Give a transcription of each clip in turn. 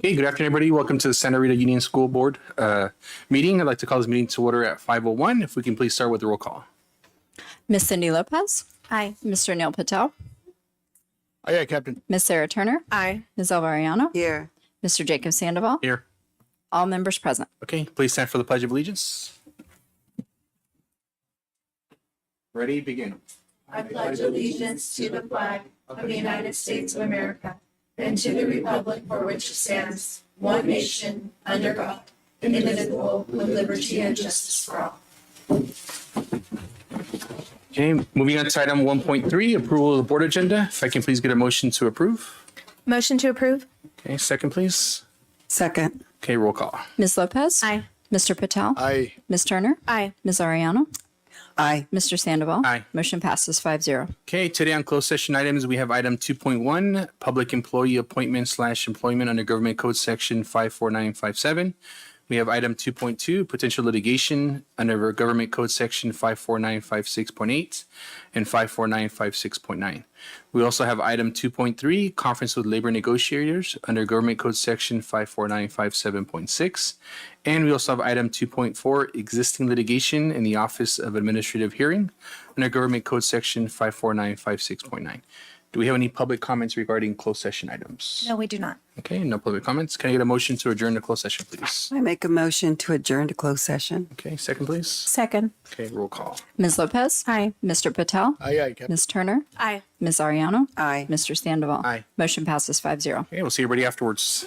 Okay, good afternoon, everybody. Welcome to the Santa Rita Union School Board meeting. I'd like to call this meeting to order at 5:01. If we can please start with the roll call. Miss Cindy Lopez. Aye. Mr. Neil Patel. Aye, Captain. Miss Sarah Turner. Aye. Ms. Alvariano. Here. Mr. Jacob Sandoval. Here. All members present. Okay, please stand for the Pledge of Allegiance. Ready, begin. I pledge allegiance to the flag of the United States of America and to the republic for which it stands, one nation, under God, indivisible, with liberty and justice for all. Okay, moving on to item 1.3, approval of the board agenda. If I can please get a motion to approve. Motion to approve? Okay, second, please. Second. Okay, roll call. Ms. Lopez. Aye. Mr. Patel. Aye. Ms. Turner. Aye. Ms. Ariano. Aye. Mr. Sandoval. Aye. Motion passes 5-0. Okay, today on closed session items, we have item 2.1, public employee appointment / employment under Government Code Section 54957. We have item 2.2, potential litigation under Government Code Section 54956.8 and 54956.9. We also have item 2.3, conference with labor negotiators under Government Code Section 54957.6. And we also have item 2.4, existing litigation in the Office of Administrative Hearing under Government Code Section 54956.9. Do we have any public comments regarding closed session items? No, we do not. Okay, no public comments. Can I get a motion to adjourn to closed session, please? I make a motion to adjourn to closed session. Okay, second, please. Second. Okay, roll call. Ms. Lopez. Aye. Mr. Patel. Aye, Captain. Ms. Turner. Aye. Ms. Ariano. Aye. Mr. Sandoval. Aye. Motion passes 5-0. Okay, we'll see everybody afterwards.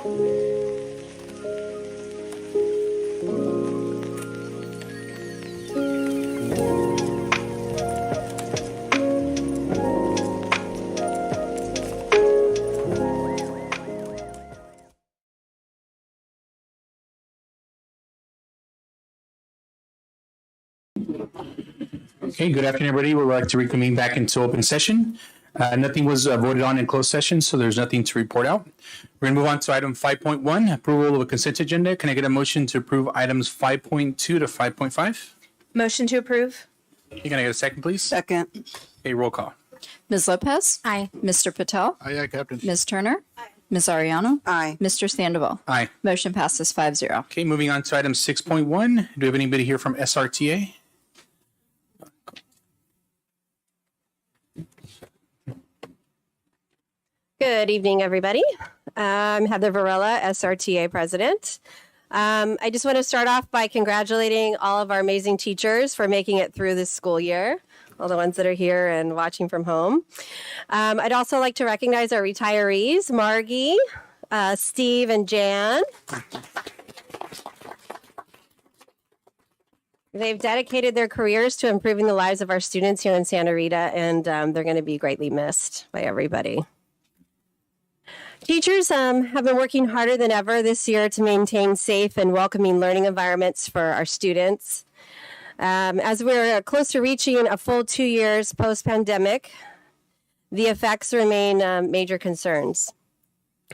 Okay, good afternoon, everybody. We'd like to reconvene back into open session. Nothing was voted on in closed session, so there's nothing to report out. We're going to move on to item 5.1, approval of a consent agenda. Can I get a motion to approve items 5.2 to 5.5? Motion to approve? Can I get a second, please? Second. Okay, roll call. Ms. Lopez? Aye. Mr. Patel? Aye, Captain. Ms. Turner? Ms. Ariano? Aye. Mr. Sandoval? Aye. Motion passes 5-0. Okay, moving on to item 6.1. Do we have anybody here from SRTA? Good evening, everybody. I'm Heather Varela, SRTA president. I just want to start off by congratulating all of our amazing teachers for making it through this school year, all the ones that are here and watching from home. I'd also like to recognize our retirees, Margie, Steve, and Jan. They've dedicated their careers to improving the lives of our students here in Santa Rita, and they're going to be greatly missed by everybody. Teachers have been working harder than ever this year to maintain safe and welcoming learning environments for our students. As we're close to reaching a full 2 years post-pandemic, the effects remain major concerns.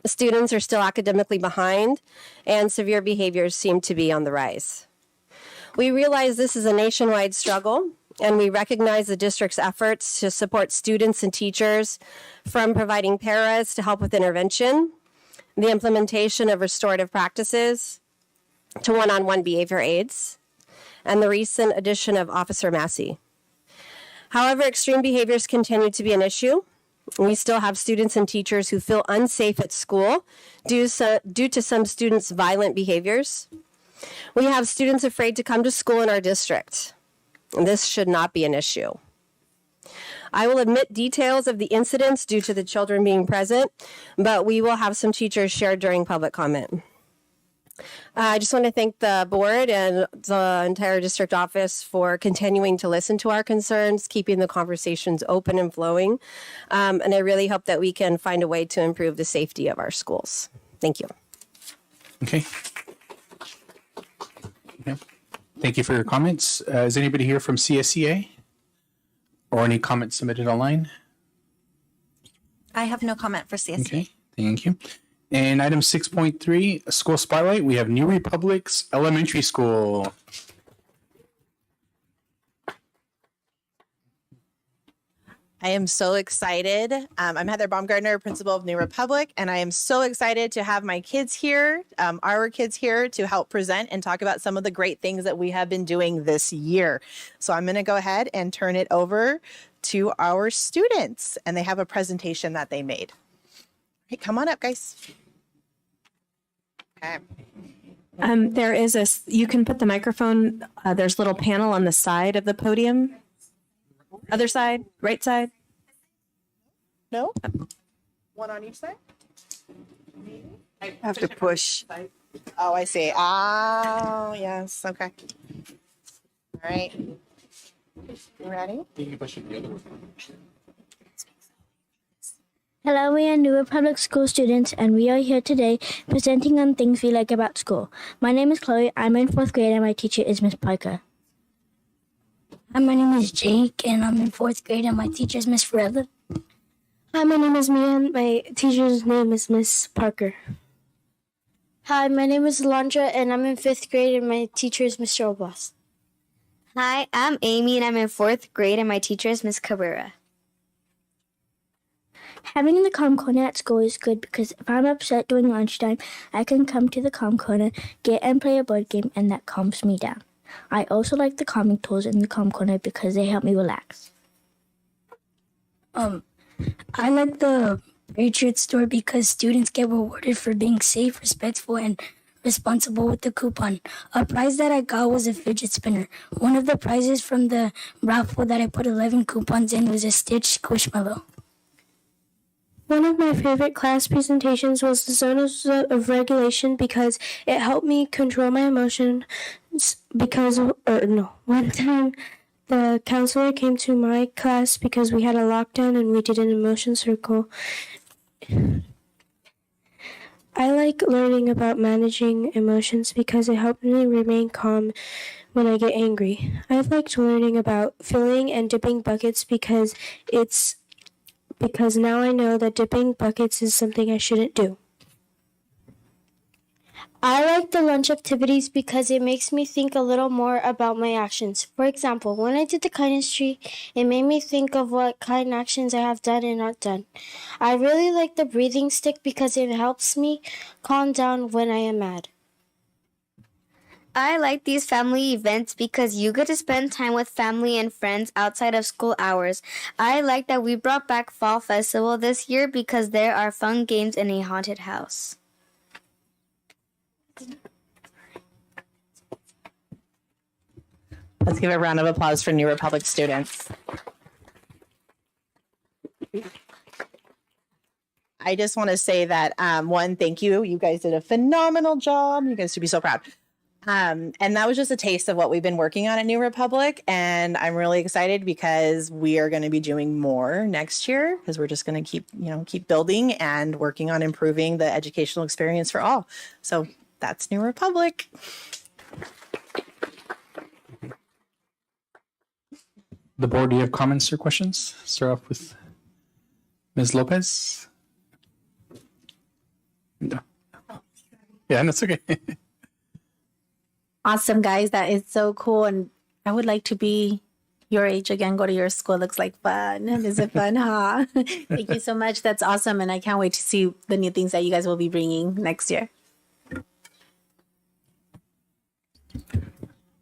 Students are still academically behind, and severe behaviors seem to be on the rise. We realize this is a nationwide struggle, and we recognize the district's efforts to support students and teachers, from providing paras to help with intervention, the implementation of restorative practices, to one-on-one behavior aids, and the recent addition of Officer Massey. However, extreme behaviors continue to be an issue. We still have students and teachers who feel unsafe at school due to some students' violent behaviors. We have students afraid to come to school in our district. And this should not be an issue. I will omit details of the incidents due to the children being present, but we will have some teachers share during public comment. I just want to thank the board and the entire district office for continuing to listen to our concerns, keeping the conversations open and flowing. And I really hope that we can find a way to improve the safety of our schools. Thank you. Okay. Thank you for your comments. Is anybody here from CSEA? Or any comments submitted online? I have no comment for CSE. Okay, thank you. And item 6.3, school spotlight. We have New Republic's elementary school. I am so excited. I'm Heather Baumgartner, principal of New Republic, and I am so excited to have my kids here, our kids here, to help present and talk about some of the great things that we have been doing this year. So I'm going to go ahead and turn it over to our students, and they have a presentation that they made. Hey, come on up, guys. Okay. There is you can put the microphone, there's a little panel on the side of the podium. Other side, right side. No? One on each side? I have to push. Oh, I see. Oh, yes. Okay. All right. You ready? Hello, we are New Republic School students, and we are here today presenting on things we like about school. My name is Chloe. I'm in 4th grade, and my teacher is Miss Parker. Hi, my name is Jake, and I'm in 4th grade, and my teacher is Miss Forever. Hi, my name is Mia, and my teacher's name is Miss Parker. Hi, my name is Alondra, and I'm in 5th grade, and my teacher is Miss Robas. Hi, I'm Amy, and I'm in 4th grade, and my teacher is Miss Cabrera. Having the calm corner at school is good because if I'm upset during lunchtime, I can come to the calm corner, get and play a board game, and that calms me down. I also like the calming tools in the calm corner because they help me relax. I like the Patriot store because students get rewarded for being safe, respectful, and responsible with the coupon. A prize that I got was a fidget spinner. One of the prizes from the raffle that I put 11 coupons in was a Stitch Squishmallow. One of my favorite class presentations was the zones of regulation because it helped me control my emotions. One time the counselor came to my class because we had a lockdown and we did an emotion circle. I like learning about managing emotions because it helped me remain calm when I get angry. I've liked learning about filling and dipping buckets because now I know that dipping buckets is something I shouldn't do. I like the lunch activities because it makes me think a little more about my actions. For example, when I did the kindness tree, it made me think of what kind actions I have done and not done. I really like the breathing stick because it helps me calm down when I am mad. I like these family events because you get to spend time with family and friends outside of school hours. I like that we brought back Fall Festival this year because there are fun games in a haunted house. Let's give a round of applause for New Republic students. I just want to say that, one, thank you. You guys did a phenomenal job. You guys should be so proud. And that was just a taste of what we've been working on at New Republic. And I'm really excited because we are going to be doing more next year because we're just going to keep building and working on improving the educational experience for all. So that's New Republic. The board, do you have comments or questions? Start off with Ms. Lopez. No. Yeah, that's okay. Awesome, guys. That is so cool. And I would like to be your age again, go to your school. Looks like fun. Is it fun, huh? Thank you so much. That's awesome. And I can't wait to see the new things that you guys will be bringing next year.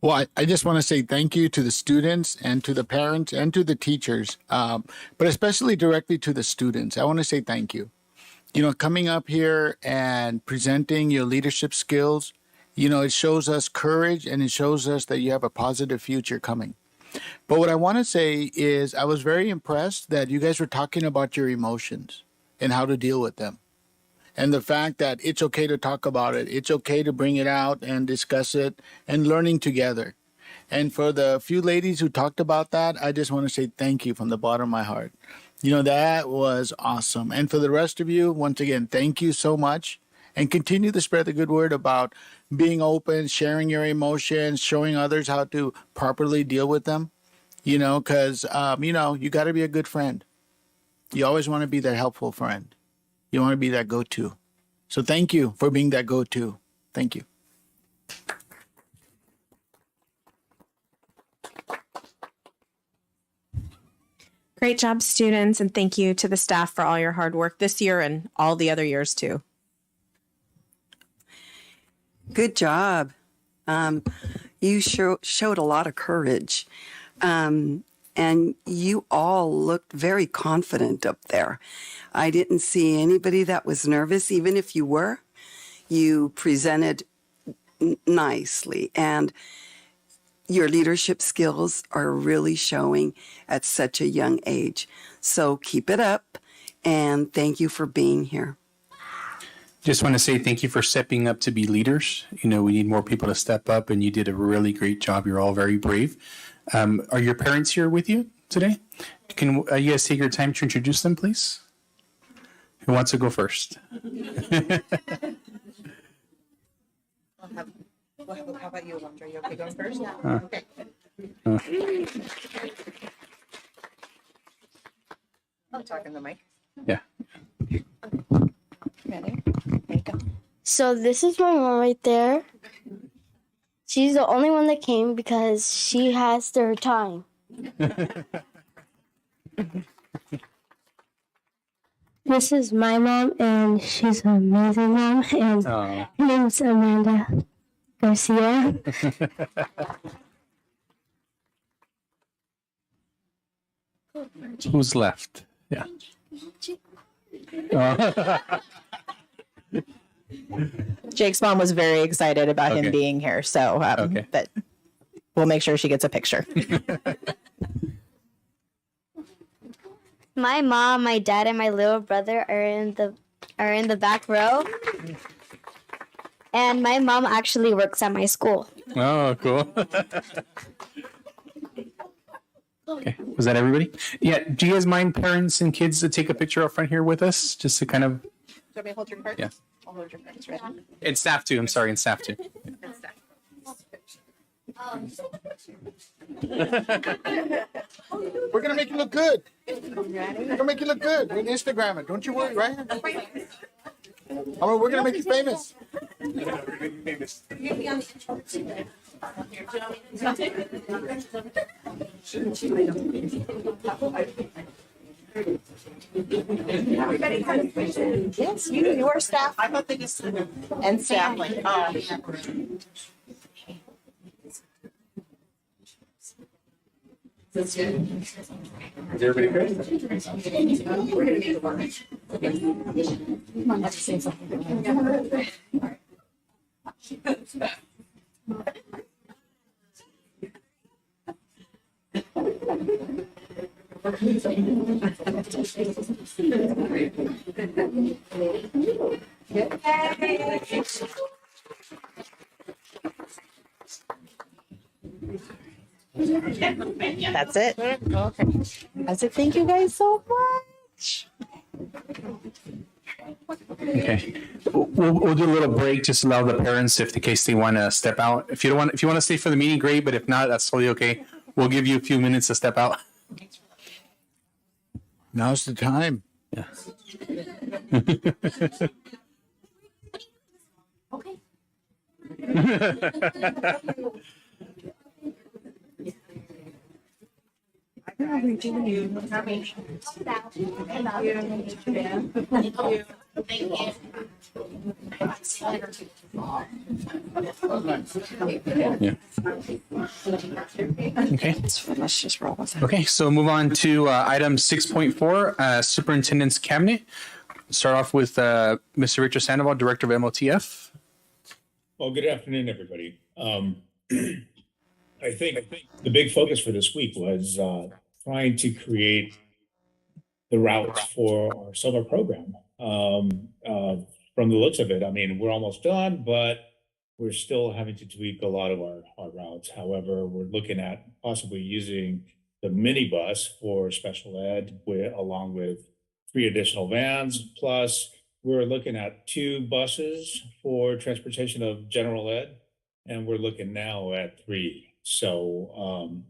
Well, I just want to say thank you to the students and to the parents and to the teachers, but especially directly to the students. I want to say thank you. You know, coming up here and presenting your leadership skills, you know, it shows us courage and it shows us that you have a positive future coming. But what I want to say is I was very impressed that you guys were talking about your emotions and how to deal with them. And the fact that it's okay to talk about it, it's okay to bring it out and discuss it and learning together. And for the few ladies who talked about that, I just want to say thank you from the bottom of my heart. You know, that was awesome. And for the rest of you, once again, thank you so much. And continue to spread the good word about being open, sharing your emotions, showing others how to properly deal with them. You know, because, you got to be a good friend. You always want to be that helpful friend. You want to be that go-to. So thank you for being that go-to. Thank you. Great job, students, and thank you to the staff for all your hard work this year and all the other years too. Good job. You showed a lot of courage. And you all looked very confident up there. I didn't see anybody that was nervous, even if you were. You presented nicely, and your leadership skills are really showing at such a young age. So keep it up, and thank you for being here. Just want to say thank you for stepping up to be leaders. You know, we need more people to step up, and you did a really great job. You're all very brave. Are your parents here with you today? Can you guys take your time to introduce them, please? Who wants to go first? How about you, Alondra? Are you okay going first? Yeah. Okay. I'll talk in the mic. Yeah. Ready? There you go. So this is my mom right there. She's the only one that came because she has their time. This is my mom, and she's an amazing mom, and her name's Amanda Garcia. Who's left? Yeah. Jake's mom was very excited about him Okay. being here, so Okay. but we'll make sure she gets a picture. My mom, my dad, and my little brother are in the back row. And my mom actually works at my school. Oh, cool. Okay, was that everybody? Yeah, do you guys mind, parents and kids, to take a picture up front here with us, just to kind of? Do you want me to hold your card? Yeah. I'll hold your cards, right? And staff too. I'm sorry, and staff too. We're gonna make you look good. We're gonna make you look good. We're gonna Instagram it. Don't you worry, right? I mean, we're gonna make you famous. Yes, your staff. I thought they just and staff like Is everybody good? We're gonna make it work. Come on, let's say something. That's it. Okay. That's it. Thank you guys so much. Okay, we'll do a little break. Just allow the parents, if the case they want to step out. If you want to stay for the meeting, great. But if not, that's totally okay. We'll give you a few minutes to step out. Now's the time. Yeah. Yeah. Okay. Let's just roll with it. Okay, so move on to item 6.4, Superintendent's Cabinet. Start off with Mr. Richard Sandoval, Director of MOTF. Well, good afternoon, everybody. I think the big focus for this week was trying to create the routes for our summer program. From the looks of it, I mean, we're almost done, but we're still having to tweak a lot of our routes. However, we're looking at possibly using the minibus for special ed along with 3 additional vans. Plus, we're looking at 2 buses for transportation of general ed, and we're looking now at 3. So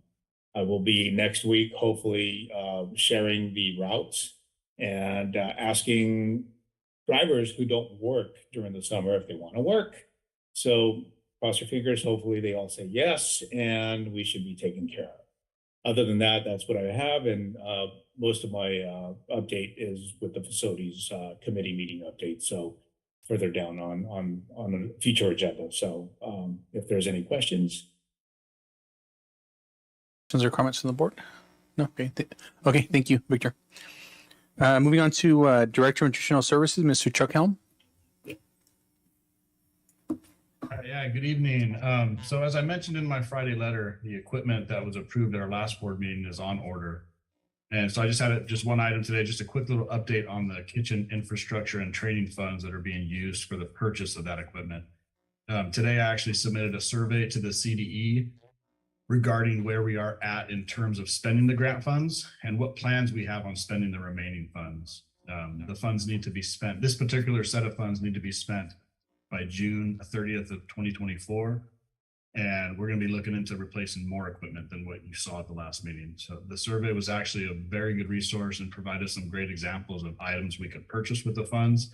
I will be next week, hopefully sharing the routes and asking drivers who don't work during the summer if they want to work. So cross your fingers, hopefully they all say yes, and we should be taken care of. Other than that, that's what I have, and most of my update is with the facilities committee meeting update. So further down on a future agenda. So if there's any questions. Questions or comments from the board? No? Okay. Okay, thank you, Victor. Moving on to Director of Nutritional Services, Mr. Chuck Helm. Yeah, good evening. So as I mentioned in my Friday letter, the equipment that was approved at our last board meeting is on order. And so I just had just one item today, just a quick little update on the kitchen infrastructure and training funds that are being used for the purchase of that equipment. Today, I actually submitted a survey to the CDE regarding where we are at in terms of spending the grant funds and what plans we have on spending the remaining funds. The funds need to be spent. This particular set of funds need to be spent by June 30th of 2024. And we're going to be looking into replacing more equipment than what you saw at the last meeting. So the survey was actually a very good resource and provided some great examples of items we could purchase with the funds.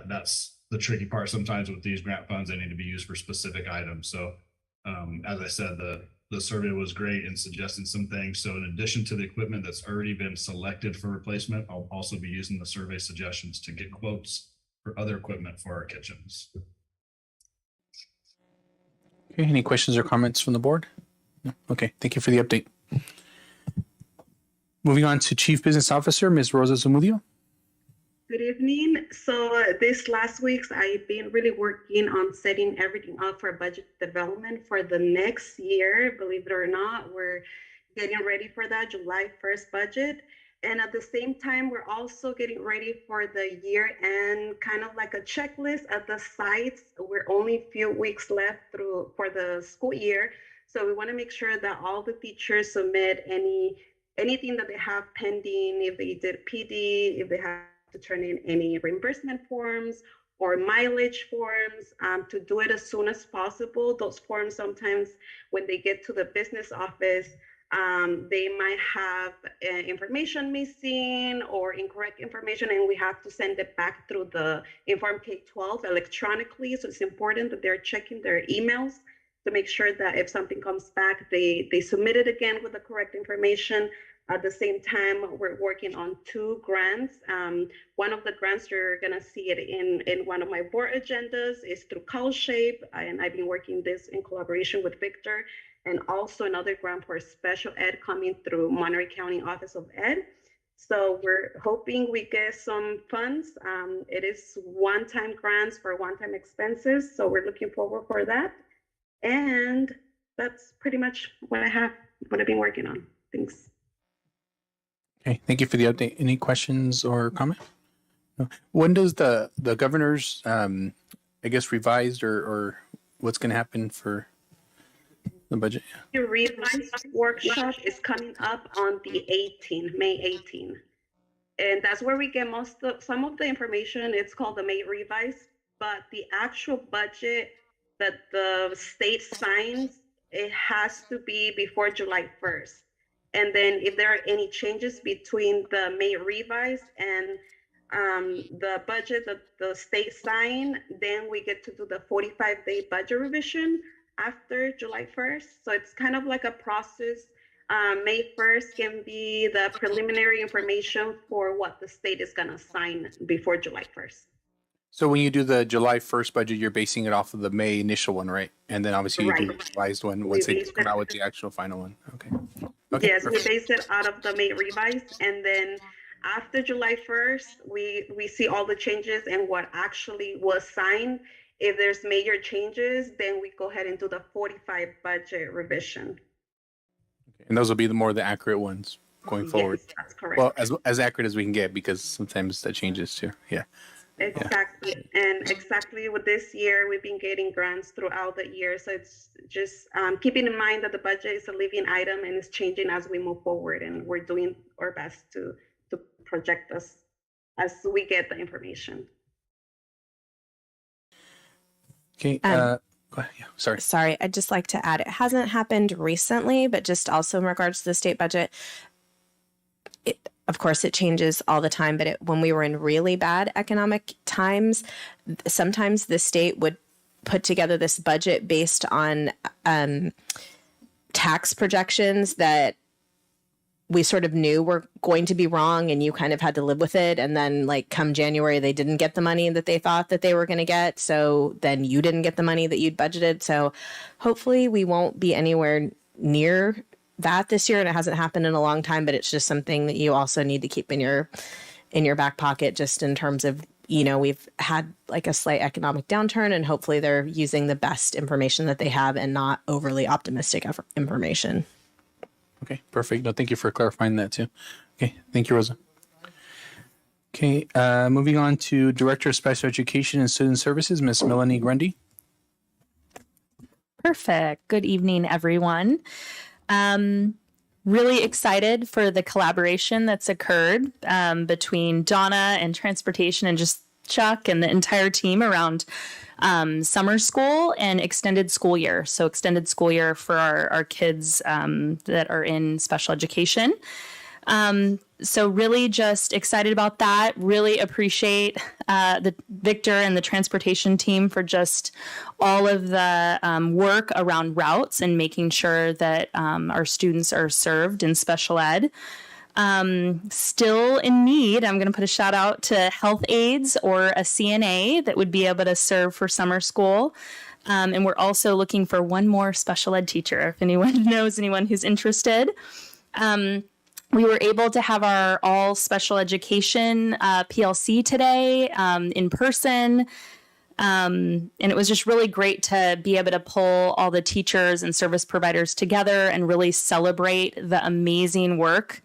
That's the tricky part. Sometimes with these grant funds, they need to be used for specific items. So as I said, the survey was great in suggesting some things. So in addition to the equipment that's already been selected for replacement, I'll also be using the survey suggestions to get quotes for other equipment for our kitchens. Okay, any questions or comments from the board? No? Okay, thank you for the update. Moving on to Chief Business Officer, Ms. Rosa Zamudio. Good evening. So this last week, I've been really working on setting everything up for budget development for the next year. Believe it or not, we're getting ready for that July 1st budget. And at the same time, we're also getting ready for the year end, kind of like a checklist at the sites. We're only a few weeks left for the school year. So we want to make sure that all the teachers submit anything that they have pending, if they did PD, if they have to turn in any reimbursement forms or mileage forms, to do it as soon as possible. Those forms sometimes when they get to the business office, they might have information missing or incorrect information, and we have to send it back through the Inform K-12 electronically. So it's important that they're checking their emails to make sure that if something comes back, they submit it again with the correct information. At the same time, we're working on 2 grants. One of the grants, you're gonna see it in one of my board agendas, is through CalShape, and I've been working this in collaboration with Victor, and also another grant for special ed coming through Monterey County Office of Ed. So we're hoping we get some funds. It is one-time grants for one-time expenses, so we're looking forward for that. And that's pretty much what I've been working on. Thanks. Okay, thank you for the update. Any questions or comment? No. When does the governor's, I guess, revised or what's going to happen for the budget? The revised workshop is coming up on the 18th, May 18th. And that's where we get some of the information. It's called the May revise, but the actual budget that the state signs, it has to be before July 1st. And then if there are any changes between the May revise and the budget that the state signed, then we get to do the 45-day budget revision after July 1st. So it's kind of like a process. May 1st can be the preliminary information for what the state is gonna sign before July 1st. So when you do the July 1st budget, you're basing it off of the May initial one, right? And then obviously you do the revised one once they come out with the actual final one. Okay. Okay. Yes, Perfect. we base it out of the May revise, and then after July 1st, we see all the changes and what actually was signed. If there's major changes, then we go ahead and do the 45 budget revision. And those will be the more the accurate ones going forward. Yes, that's correct. Well, as accurate as we can get, because sometimes that changes too. Yeah. Exactly. And exactly with this year, we've been getting grants throughout the year. So it's just keeping in mind that the budget is a living item and it's changing as we move forward. And we're doing our best to project us as we get the information. Okay. Go ahead. Yeah, sorry. Sorry, I'd just like to add, it hasn't happened recently, but just also in regards to the state budget, of course, it changes all the time, but when we were in really bad economic times, sometimes the state would put together this budget based on tax projections that we sort of knew were going to be wrong, and you kind of had to live with it. And then like come January, they didn't get the money that they thought that they were going to get. So then you didn't get the money that you'd budgeted. So hopefully we won't be anywhere near that this year. And it hasn't happened in a long time, but it's just something that you also need to keep in your back pocket, just in terms of, you know, we've had like a slight economic downturn, and hopefully they're using the best information that they have and not overly optimistic information. Okay, perfect. No, thank you for clarifying that too. Okay, thank you, Rosa. Okay, moving on to Director of Special Education and Student Services, Ms. Melanie Grundy. Perfect. Good evening, everyone. Really excited for the collaboration that's occurred between Donna and Transportation and just Chuck and the entire team around summer school and extended school year. So extended school year for our kids that are in special education. So really just excited about that. Really appreciate the Victor and the transportation team for just all of the work around routes and making sure that our students are served in special ed. Still in need, I'm going to put a shout out to health aides or a CNA that would be able to serve for summer school. And we're also looking for one more special ed teacher, if anyone knows anyone who's interested. We were able to have our all special education PLC today in person. And it was just really great to be able to pull all the teachers and service providers together and really celebrate the amazing work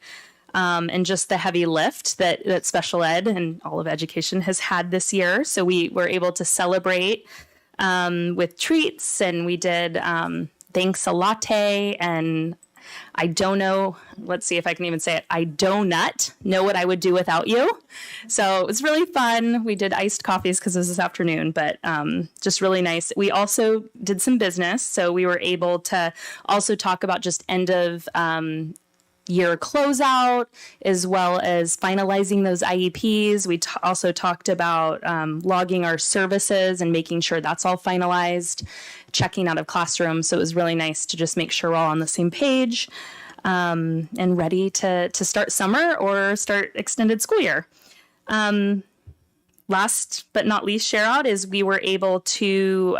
and just the heavy lift that special ed and all of education has had this year. So we were able to celebrate with treats, and we did thanks a latte, and I don't know, let's see if I can even say it, I donut, know what I would do without you. So it was really fun. We did iced coffees because it was this afternoon, but just really nice. We also did some business. So we were able to also talk about just end of year closeout, as well as finalizing those IEPs. We also talked about logging our services and making sure that's all finalized, checking out of classrooms. So it was really nice to just make sure we're all on the same page and ready to start summer or start extended school year. Last but not least, share out is we were able to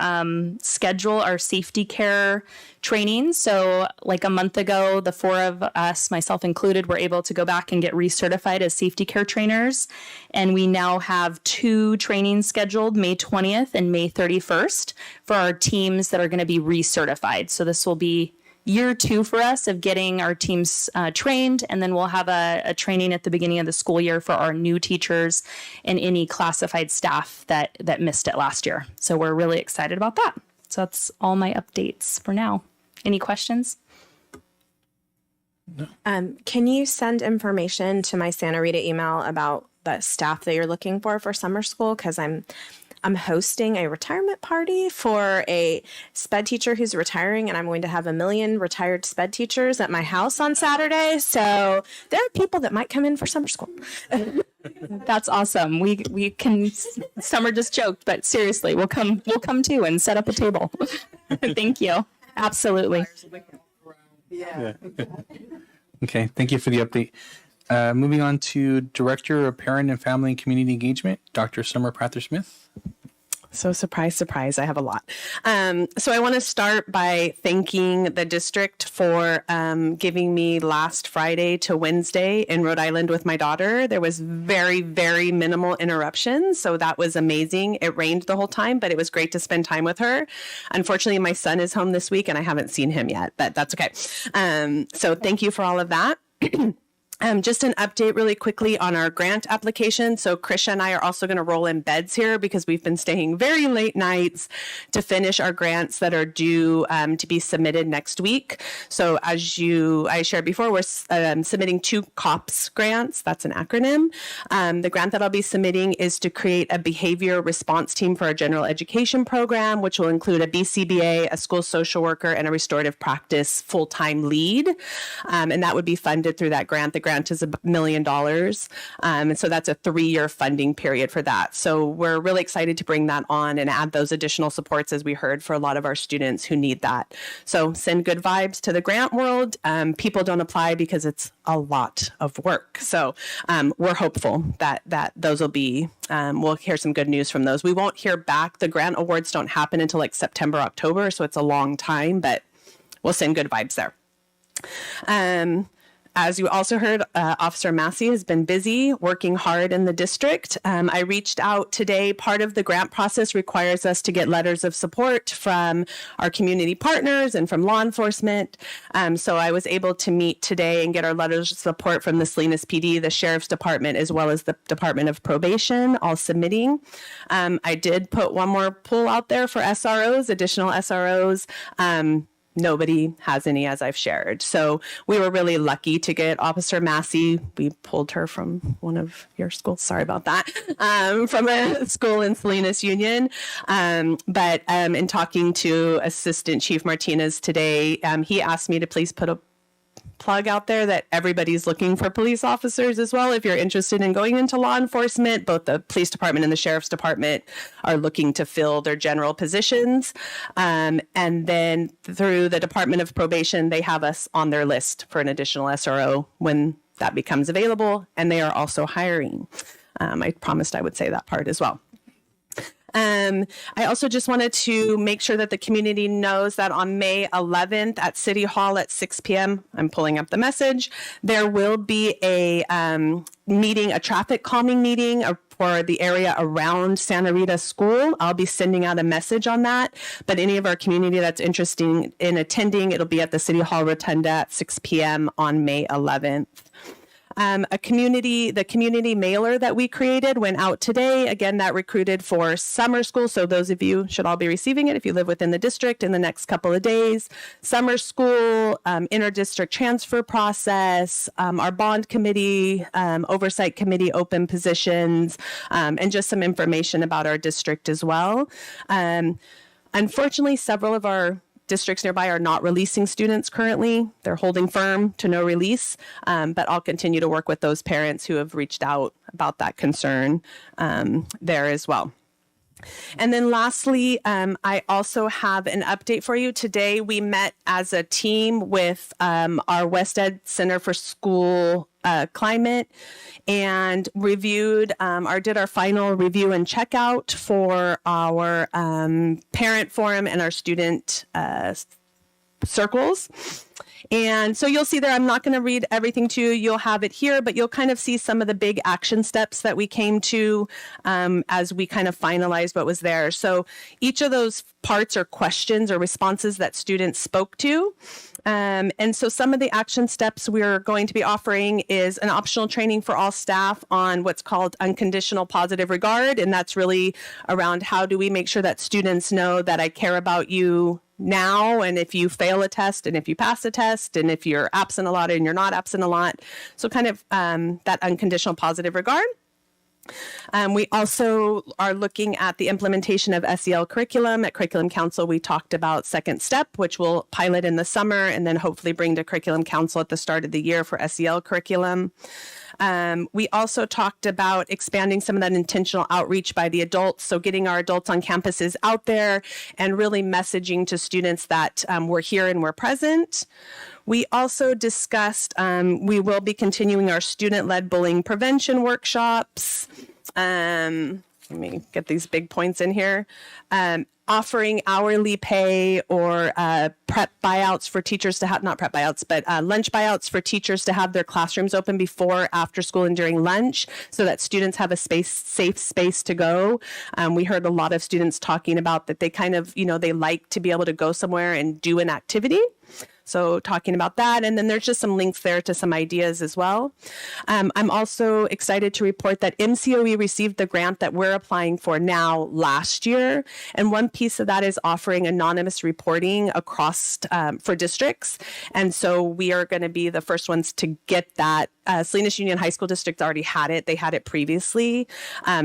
schedule our safety care training. So like a month ago, the four of us, myself included, were able to go back and get recertified as safety care trainers. And we now have 2 trainings scheduled, May 20th and May 31st, for our teams that are going to be recertified. So this will be year 2 for us of getting our teams trained, and then we'll have a training at the beginning of the school year for our new teachers and any classified staff that missed it last year. So we're really excited about that. So that's all my updates for now. Any questions? Can you send information to my Santa Rita email about the staff that you're looking for summer school? Because I'm hosting a retirement party for a SPED teacher who's retiring, and I'm going to have 1 million retired SPED teachers at my house on Saturday. So there are people that might come in for summer school. That's awesome. We can, Summer just joked, but seriously, we'll come too and set up a table. Thank you. Absolutely. Yeah. Okay, thank you for the update. Moving on to Director of Parent and Family and Community Engagement, Dr. Summer Prather-Smith. So surprise, I have a lot. So I want to start by thanking the district for giving me last Friday to Wednesday in Rhode Island with my daughter. There was very, very minimal interruptions. So that was amazing. It rained the whole time, but it was great to spend time with her. Unfortunately, my son is home this week and I haven't seen him yet, but that's okay. So thank you for all of that. Just an update really quickly on our grant application. So Krisha and I are also going to roll in beds here because we've been staying very late nights to finish our grants that are due to be submitted next week. So as I shared before, we're submitting 2 COPS grants. That's an acronym. The grant that I'll be submitting is to create a behavior response team for our general education program, which will include a BCBA, a school social worker, and a restorative practice full-time lead. And that would be funded through that grant. The grant is $1 million. And so that's a 3-year funding period for that. So we're really excited to bring that on and add those additional supports, as we heard, for a lot of our students who need that. So send good vibes to the grant world. People don't apply because it's a lot of work. So we're hopeful that those will be, we'll hear some good news from those. We won't hear back. The grant awards don't happen until like September, October. So it's a long time, but we'll send good vibes there. As you also heard, Officer Massey has been busy working hard in the district. I reached out today. Part of the grant process requires us to get letters of support from our community partners and from law enforcement. So I was able to meet today and get our letters of support from the Salinas PD, the Sheriff's Department, as well as the Department of Probation, all submitting. I did put one more pool out there for SROs, additional SROs. Nobody has any, as I've shared. So we were really lucky to get Officer Massey. We pulled her from one of your schools. Sorry about that. From a school in Salinas Union. But in talking to Assistant Chief Martinez today, he asked me to please put a plug out there that everybody's looking for police officers as well. If you're interested in going into law enforcement, both the police department and the sheriff's department are looking to fill their general positions. And then through the Department of Probation, they have us on their list for an additional SRO when that becomes available. And they are also hiring. I promised I would say that part as well. I also just wanted to make sure that the community knows that on May 11th at City Hall at 6 p.m., I'm pulling up the message, there will be a meeting, a traffic calming meeting for the area around Santa Rita School. I'll be sending out a message on that, but any of our community that's interested in attending, it'll be at the City Hall Rotunda at 6 p.m. on May 11th. The community mailer that we created went out today. Again, that recruited for summer school. So those of you should all be receiving it if you live within the district in the next couple of days. Summer school, inter-district transfer process, our bond committee, oversight committee open positions, and just some information about our district as well. Unfortunately, several of our districts nearby are not releasing students currently. They're holding firm to no release, but I'll continue to work with those parents who have reached out about that concern there as well. And then lastly, I also have an update for you. Today, we met as a team with our West Ed Center for School Climate and reviewed did our final review and checkout for our parent forum and our student circles. And so you'll see there, I'm not going to read everything to you. You'll have it here, but you'll kind of see some of the big action steps that we came to as we kind of finalized what was there. So each of those parts or questions or responses that students spoke to. And so some of the action steps we're going to be offering is an optional training for all staff on what's called unconditional positive regard. And that's really around how do we make sure that students know that I care about you now, and if you fail a test, and if you pass a test, and if you're absent a lot and you're not absent a lot. So kind of that unconditional positive regard. We also are looking at the implementation of SEL curriculum. At Curriculum Council, we talked about Second Step, which we'll pilot in the summer and then hopefully bring to Curriculum Council at the start of the year for SEL curriculum. We also talked about expanding some of that intentional outreach by the adults. So getting our adults on campuses out there and really messaging to students that we're here and we're present. We also discussed, we will be continuing our student-led bullying prevention workshops. Let me get these big points in here. Offering hourly pay or prep buyouts for teachers to have, not prep buyouts, but lunch buyouts for teachers to have their classrooms open before, after school, and during lunch so that students have a safe space to go. We heard a lot of students talking about that they kind of, they like to be able to go somewhere and do an activity. So talking about that, and then there's just some links there to some ideas as well. I'm also excited to report that MCOE received the grant that we're applying for now last year. And one piece of that is offering anonymous reporting across for districts. And so we are going to be the first ones to get that. Salinas Union High School District already had it. They had it previously.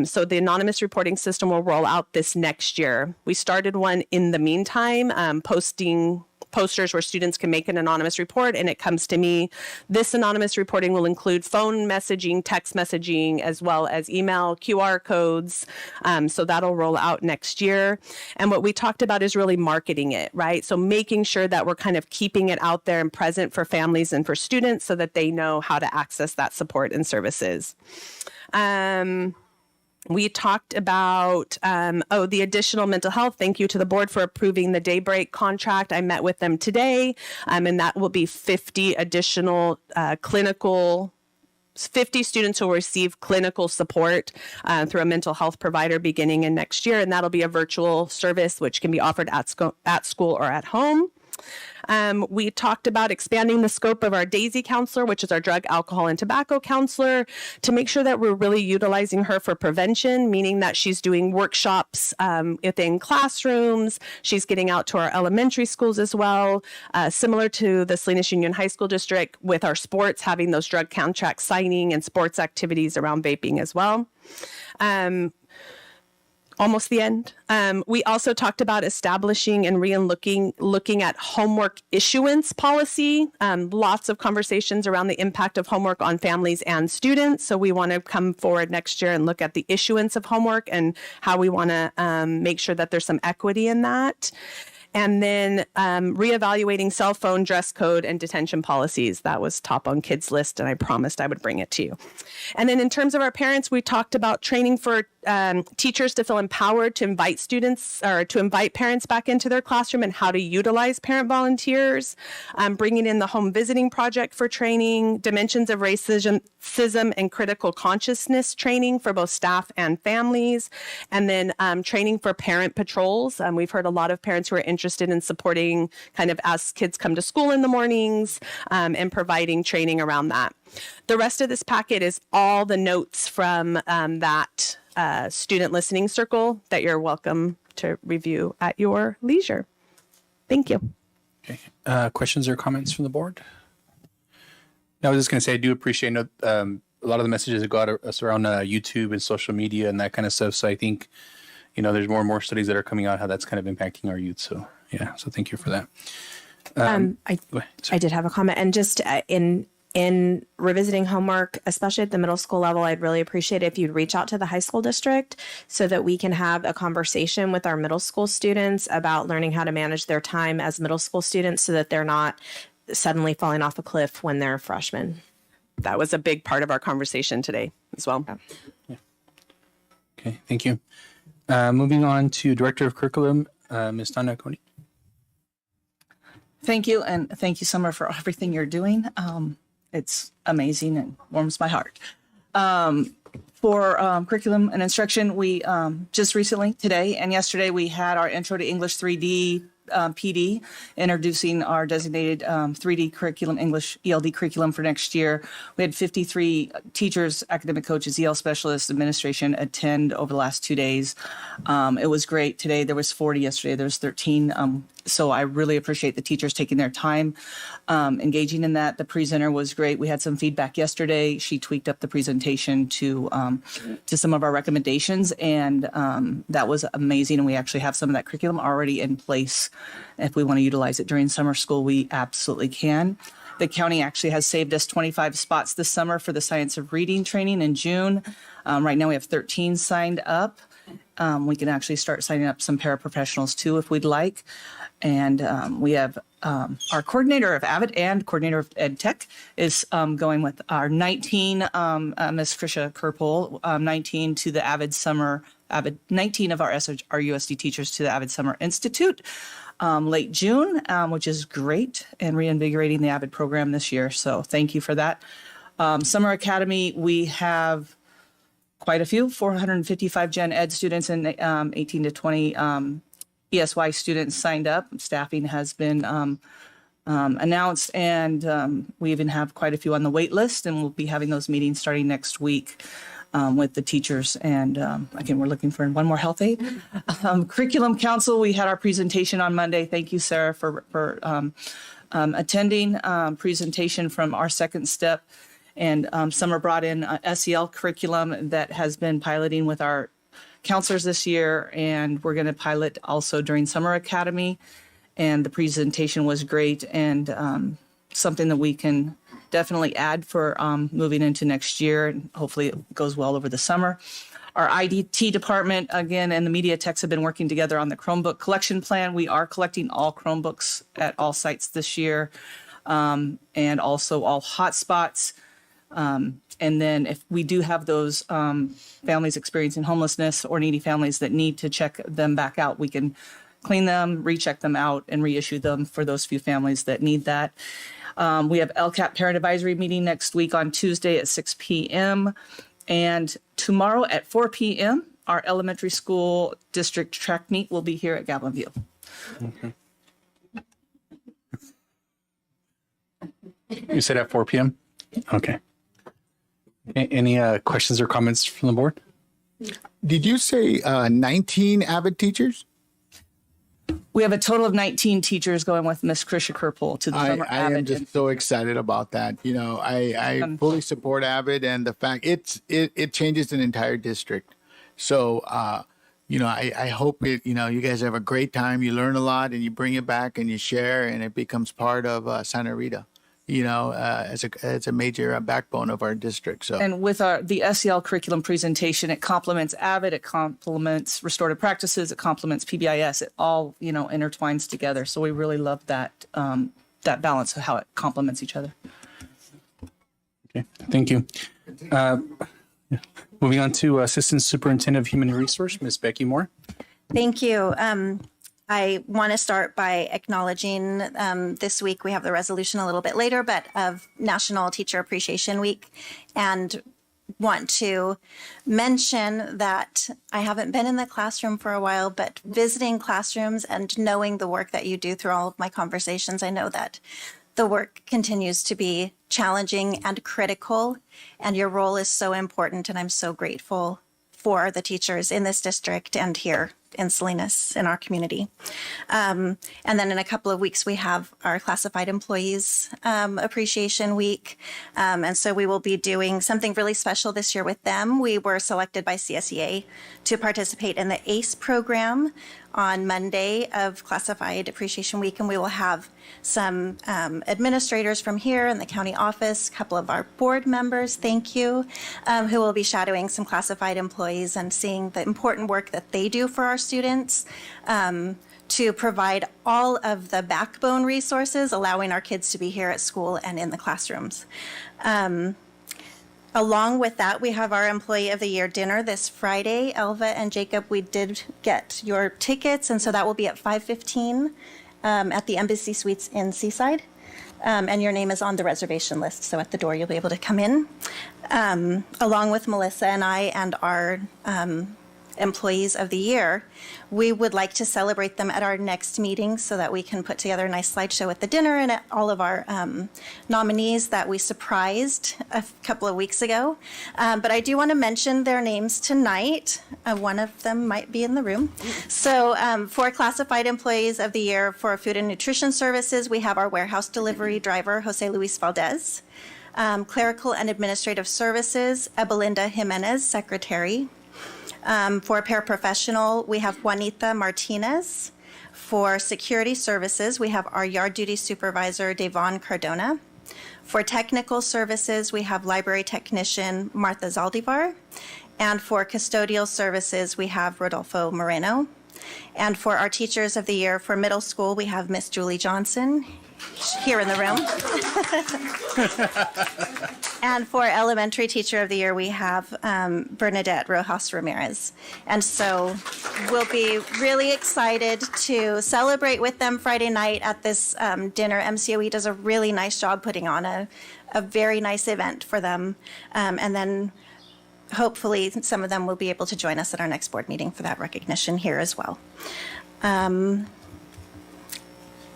So the anonymous reporting system will roll out this next year. We started one in the meantime, posting posters where students can make an anonymous report, and it comes to me. This anonymous reporting will include phone messaging, text messaging, as well as email, QR codes. So that'll roll out next year. And what we talked about is really marketing it, right? So making sure that we're kind of keeping it out there and present for families and for students so that they know how to access that support and services. We talked about, the additional mental health. Thank you to the board for approving the Daybreak contract. I met with them today, and that will be 50 additional 50 students who will receive clinical support through a mental health provider beginning in next year. And that'll be a virtual service which can be offered at school or at home. We talked about expanding the scope of our DAISY counselor, which is our drug, alcohol, and tobacco counselor, to make sure that we're really utilizing her for prevention, meaning that she's doing workshops within classrooms. She's getting out to our elementary schools as well, similar to the Salinas Union High School District with our sports, having those drug contract signing and sports activities around vaping as well. Almost the end. We also talked about establishing and looking at homework issuance policy. Lots of conversations around the impact of homework on families and students. So we want to come forward next year and look at the issuance of homework and how we want to make sure that there's some equity in that. And then reevaluating cell phone, dress code, and detention policies. That was top on kids' list, and I promised I would bring it to you. And then in terms of our parents, we talked about training for teachers to feel empowered to invite students or to invite parents back into their classroom and how to utilize parent volunteers, bringing in the home visiting project for training, dimensions of racism and critical consciousness training for both staff and families, and then training for parent patrols. We've heard a lot of parents who are interested in supporting kind of as kids come to school in the mornings and providing training around that. The rest of this packet is all the notes from that student listening circle that you're welcome to review at your leisure. Thank you. Okay. Questions or comments from the board? No, I was just going to say, I do appreciate a lot of the messages that go out us around YouTube and social media and that kind of stuff. So I think, there's more and more studies that are coming out how that's kind of impacting our youth. So yeah, so thank you for that. I did have a comment, and just in revisiting homework, especially at the middle school level, I'd really appreciate it if you'd reach out to the high school district so that we can have a conversation with our middle school students about learning how to manage their time as middle school students so that they're not suddenly falling off a cliff when they're freshmen. That was a big part of our conversation today as well. Yeah. Okay, thank you. Moving on to Director of Curriculum, Ms. Tana Coney. Thank you, and thank you, Summer, for everything you're doing. It's amazing and warms my heart. For curriculum and instruction, we just recently, today and yesterday, we had our Intro to English 3D PD introducing our designated 3D curriculum, English ELD curriculum for next year. We had 53 teachers, academic coaches, EL specialists, administration attend over the last 2 days. It was great. Today there was 40, yesterday there was 13. So I really appreciate the teachers taking their time, engaging in that. The presenter was great. We had some feedback yesterday. She tweaked up the presentation to some of our recommendations, and that was amazing. And we actually have some of that curriculum already in place. If we want to utilize it during summer school, we absolutely can. The county actually has saved us 25 spots this summer for the Science of Reading training in June. Right now we have 13 signed up. We can actually start signing up some paraprofessionals too if we'd like. And we have our coordinator of AVID and coordinator of Ed Tech is going with our 19, Ms. Krisha Kerpol, 19 to the AVID 19 of our SRUSD teachers to the AVID Summer Institute late June, which is great, and reinvigorating the AVID program this year. So thank you for that. Summer Academy, we have quite a few, 455 Gen Ed students and 18 to 20 ESY students signed up. Staffing has been announced, and we even have quite a few on the wait list, and we'll be having those meetings starting next week with the teachers. And again, we're looking for one more health aide. Curriculum Council, we had our presentation on Monday. Thank you, Sarah, for attending. Presentation from our second step. And Summer brought in SEL curriculum that has been piloting with our counselors this year, and we're going to pilot also during Summer Academy. And the presentation was great, and something that we can definitely add for moving into next year, and hopefully it goes well over the summer. Our IDT department, again, and the media techs have been working together on the Chromebook collection plan. We are collecting all Chromebooks at all sites this year, and also all hotspots. And then if we do have those families experiencing homelessness or needy families that need to check them back out, we can clean them, recheck them out, and reissue them for those few families that need that. We have LCAP Parent Advisory meeting next week on Tuesday at 6 p.m. And tomorrow at 4 p.m., our elementary school district track meet will be here at Gablin View. Okay. You said at 4 p.m.? Okay. Any questions or comments from the board? Did you say 19 AVID teachers? We have a total of 19 teachers going with Miss Krisha Kerpol to the summer I am AVID. just so excited about that. You know, I fully support AVID, and the fact it changes an entire district. So, you know, I hope you guys have a great time. You learn a lot, and you bring it back, and you share, and it becomes part of Santa Rita. As a major backbone of our district. So, and with the SEL curriculum presentation, it complements AVID, it complements restorative practices, it complements PBIS. It all intertwines together. So we really love that that balance of how it complements each other. Okay, thank you. Moving on to Assistant Superintendent of Human Resource, Ms. Becky Moore. Thank you. I want to start by acknowledging this week, we have the resolution a little bit later, but of National Teacher Appreciation Week, and want to mention that I haven't been in the classroom for a while, but visiting classrooms and knowing the work that you do through all of my conversations, I know that the work continues to be challenging and critical, and your role is so important, and I'm so grateful for the teachers in this district and here in Salinas in our community. And then in a couple of weeks, we have our classified employees appreciation week. And so we will be doing something really special this year with them. We were selected by CSEA to participate in the ACE program on Monday of Classified Appreciation Week, and we will have some administrators from here in the county office, a couple of our board members, thank you, who will be shadowing some classified employees and seeing the important work that they do for our students to provide all of the backbone resources, allowing our kids to be here at school and in the classrooms. Along with that, we have our Employee of the Year dinner this Friday. Elva and Jacob, we did get your tickets, and so that will be at 5:15 at the Embassy Suites in Seaside. And your name is on the reservation list, so at the door you'll be able to come in. Along with Melissa and I and our Employees of the Year, we would like to celebrate them at our next meeting so that we can put together a nice slideshow at the dinner and at all of our nominees that we surprised a couple of weeks ago. But I do want to mention their names tonight. One of them might be in the room. So for Classified Employees of the Year for Food and Nutrition Services, we have our warehouse delivery driver, Jose Luis Valdez. Clerical and Administrative Services, Ebelinda Jimenez, Secretary. For paraprofessional, we have Juanita Martinez. For security services, we have our yard duty supervisor, Devon Cardona. For technical services, we have library technician, Martha Zaldivar. And for custodial services, we have Rodolfo Moreno. And for our Teachers of the Year for middle school, we have Miss Julie Johnson here in the room. And for elementary teacher of the year, we have Bernadette Rojas Ramirez. And so we'll be really excited to celebrate with them Friday night at this dinner. MCOE does a really nice job putting on a very nice event for them. And then hopefully some of them will be able to join us at our next board meeting for that recognition here as well.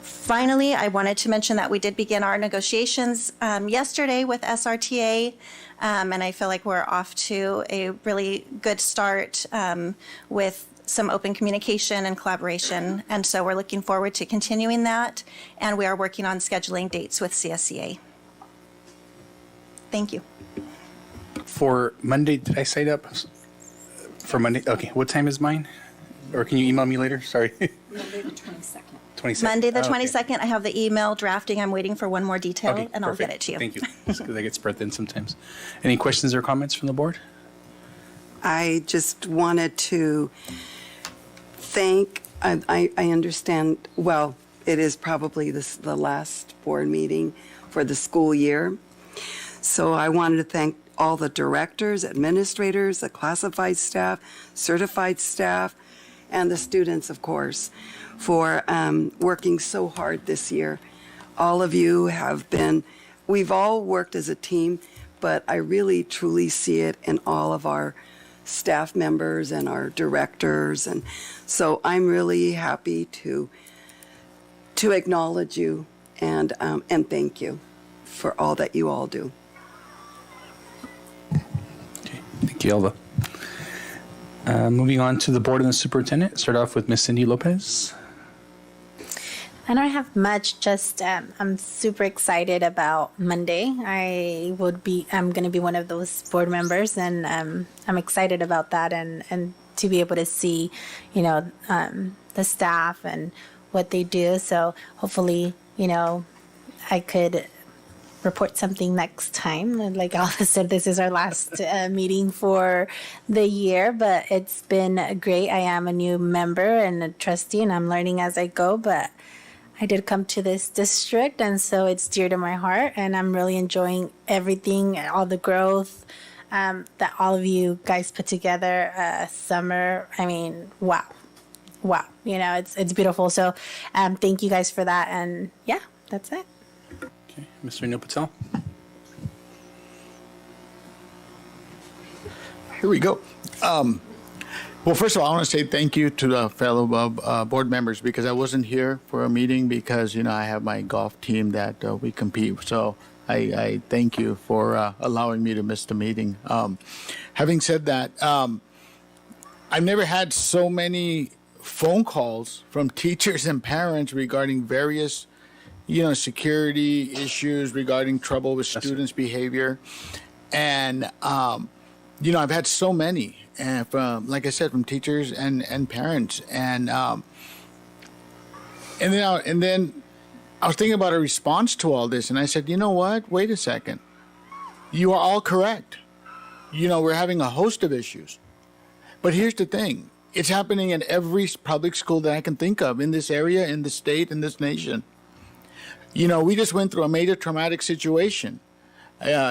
Finally, I wanted to mention that we did begin our negotiations yesterday with SRTA, and I feel like we're off to a really good start with some open communication and collaboration. And so we're looking forward to continuing that, and we are working on scheduling dates with CSEA. Thank you. For Monday, did I sign up for Monday? Okay, what time is mine? Or can you email me later? Sorry. Monday the 22nd. 22nd. Monday, the Oh, okay. 22nd, I have the email drafting. I'm waiting for one more detail, Okay, and I'll perfect. get it to you. Thank you. Just because I get spread thin sometimes. Any questions or comments from the board? I just wanted to thank, I understand, well, it is probably the last board meeting for the school year. So I wanted to thank all the directors, administrators, the classified staff, certified staff, and the students, of course, for working so hard this year. All of you have been, we've all worked as a team, but I really truly see it in all of our staff members and our directors. And so I'm really happy to acknowledge you and thank you for all that you all do. Thank you, Elva. Moving on to the board and the superintendent. Start off with Miss Cindy Lopez. I don't have much, just I'm super excited about Monday. I'm going to be one of those board members, and I'm excited about that and to be able to see, the staff and what they do. So hopefully, I could report something next time. Like Alva said, this is our last meeting for the year, but it's been great. I am a new member and a trustee, and I'm learning as I go, but I did come to this district, and so it's dear to my heart, and I'm really enjoying everything, all the growth, that all of you guys put together. Summer, I mean, wow. You know, it's beautiful. So thank you guys for that. And yeah, that's it. Okay, Mr. Neil Patel. Here we go. Well, first of all, I want to say thank you to the fellow board members because I wasn't here for a meeting because, you know, I have my golf team that we compete. So I thank you for allowing me to miss the meeting. Having said that, I've never had so many phone calls from teachers and parents regarding various, you know, security issues, regarding trouble with students' behavior. And, you know, I've had so many, from, like I said, from teachers and parents. And then I was thinking about a response to all this, and I said, you know what? Wait a second. You are all correct. You know, we're having a host of issues. But here's the thing. It's happening in every public school that I can think of in this area, in the state, in this nation. You know, we just went through a major traumatic situation,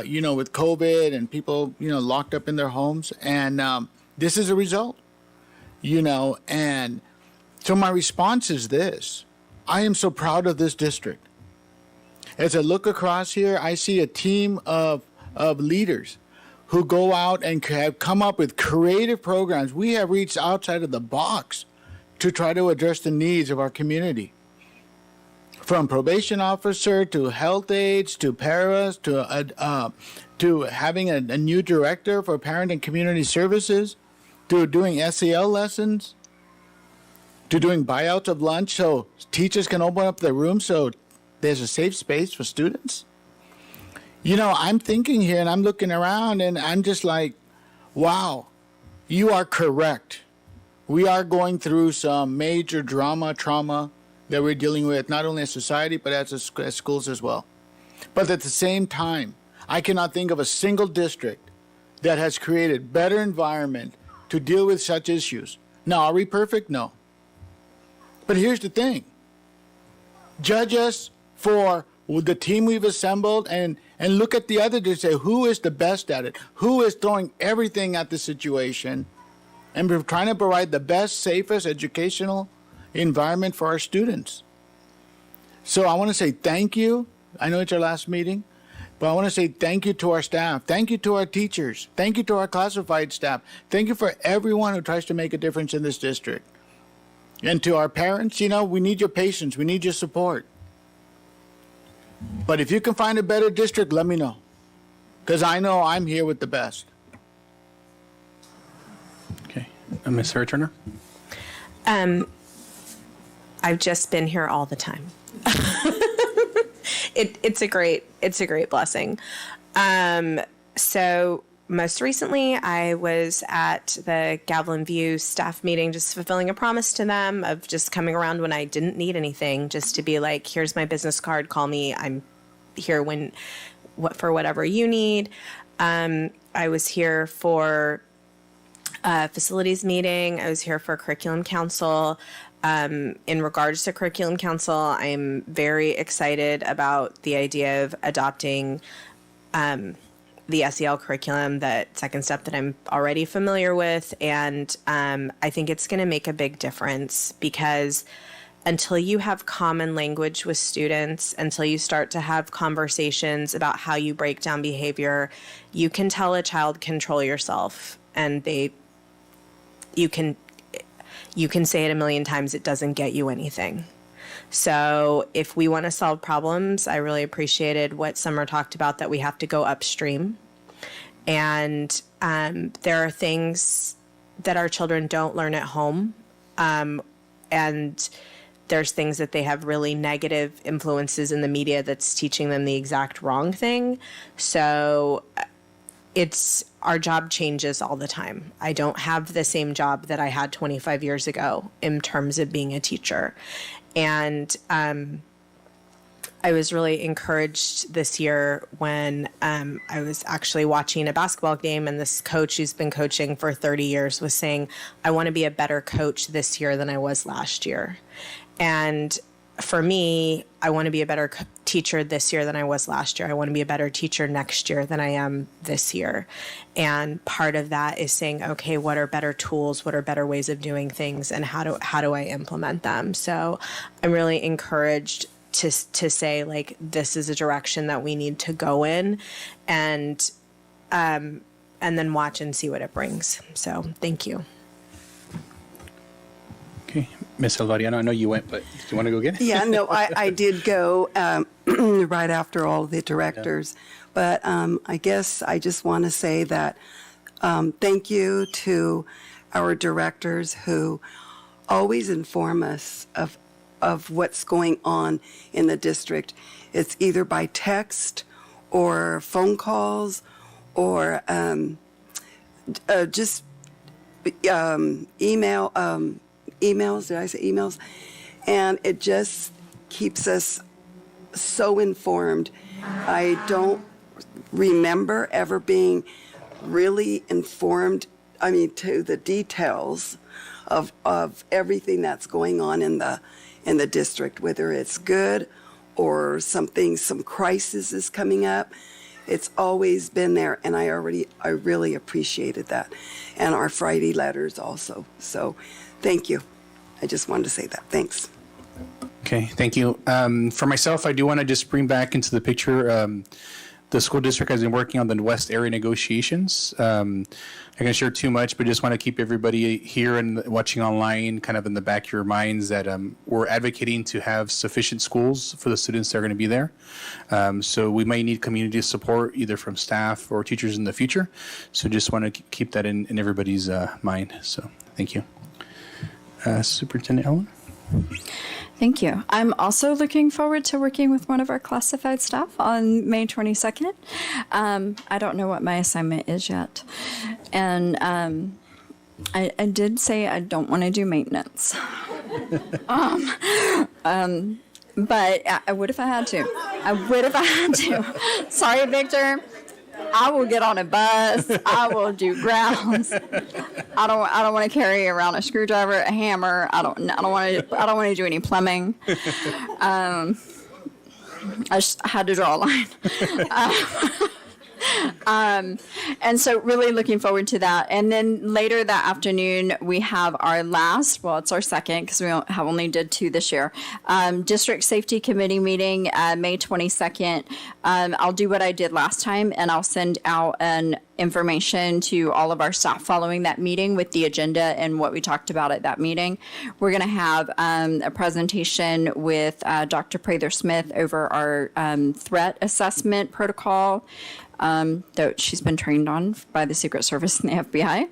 you know, with COVID and people, you know, locked up in their homes. And this is a result, you know. And so my response is this. I am so proud of this district. As I look across here, I see a team of leaders who go out and have come up with creative programs. We have reached outside of the box to try to address the needs of our community. From probation officer to health aides to paras to having a new director for parent and community services, to doing SEL lessons, to doing buyouts of lunch so teachers can open up their rooms so there's a safe space for students. You know, I'm thinking here and I'm looking around and I'm just like, wow, you are correct. We are going through some major trauma that we're dealing with, not only as society, but as schools as well. But at the same time, I cannot think of a single district that has created better environment to deal with such issues. Now, are we perfect? No. But here's the thing. Judge us for the team we've assembled and look at the other to say who is the best at it, who is throwing everything at the situation, and we're trying to provide the best, safest educational environment for our students. So I want to say thank you. I know it's our last meeting, but I want to say thank you to our staff. Thank you to our teachers. Thank you to our classified staff. Thank you for everyone who tries to make a difference in this district. And to our parents, you know, we need your patience. We need your support. But if you can find a better district, let me know. Because I know I'm here with the best. Okay. Ms. Sarah Turner? I've just been here all the time. It's a great blessing. So most recently, I was at the Gavilan View staff meeting, just fulfilling a promise to them of just coming around when I didn't need anything, just to be like, here's my business card, call me. I'm here for whatever you need. I was here for a facilities meeting. I was here for curriculum council. In regards to curriculum council, I'm very excited about the idea of adopting the SEL curriculum, that second step that I'm already familiar with. And I think it's going to make a big difference because until you have common language with students, until you start to have conversations about how you break down behavior, you can tell a child control yourself, and you can say it a million times, it doesn't get you anything. So if we want to solve problems, I really appreciated what Summer talked about, that we have to go upstream. And there are things that our children don't learn at home. And there's things that they have really negative influences in the media that's teaching them the exact wrong thing. So our job changes all the time. I don't have the same job that I had 25 years ago in terms of being a teacher. And I was really encouraged this year when I was actually watching a basketball game, and this coach who's been coaching for 30 years was saying, I want to be a better coach this year than I was last year. And for me, I want to be a better teacher teacher this year than I was last year. I want to be a better teacher next year than I am this year. And part of that is saying, okay, what are better tools? What are better ways of doing things? And how do I implement them? So I'm really encouraged to say, like, this is a direction that we need to go in, and then watch and see what it brings. So thank you. Okay, Ms. Alvariano, I know you went, but do you want to go again? Yeah, no, I did go right after all of the directors. But I guess I just want to say that thank you to our directors who always inform us of what's going on in the district. It's either by text or phone calls or just emails, did I say emails? And it just keeps us so informed. I don't remember ever being really informed, to the details of everything that's going on in the district, whether it's good or some crisis is coming up. It's always been there, and I really appreciated that. And our Friday letters also. So thank you. I just wanted to say that. Thanks. Okay, thank you. For myself, I do want to just bring back into the picture, the school district has been working on the West area negotiations. I can't share too much, but just want to keep everybody here and watching online kind of in the back of your minds that we're advocating to have sufficient schools for the students that are going to be there. So we may need community support either from staff or teachers in the future. So just want to keep that in everybody's mind. So thank you. Superintendent Ellen? Thank you. I'm also looking forward to working with one of our classified staff on May 22nd. I don't know what my assignment is yet. And I did say I don't want to do maintenance. But I would if I had to. Sorry, Victor. I will get on a bus. I will do grounds. I don't want to carry around a screwdriver, a hammer. I don't want to do any plumbing. I just had to draw a line. And so really looking forward to that. And then later that afternoon, we have our it's our second because we have only did 2 this year. District Safety Committee meeting, May 22nd. I'll do what I did last time, and I'll send out an information to all of our staff following that meeting with the agenda and what we talked about at that meeting. We're going to have a presentation with Dr. Prather-Smith over our threat assessment protocol that she's been trained on by the Secret Service and the FBI,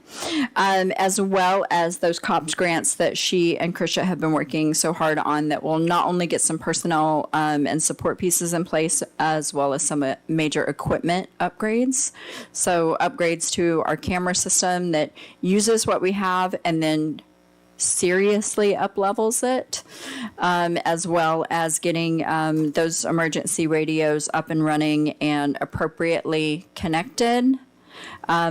as well as those COPS grants that she and Krisha have been working so hard on that will not only get some personnel and support pieces in place, as well as some major equipment upgrades. So upgrades to our camera system that uses what we have and then seriously up levels it, as well as getting those emergency radios up and running and appropriately connected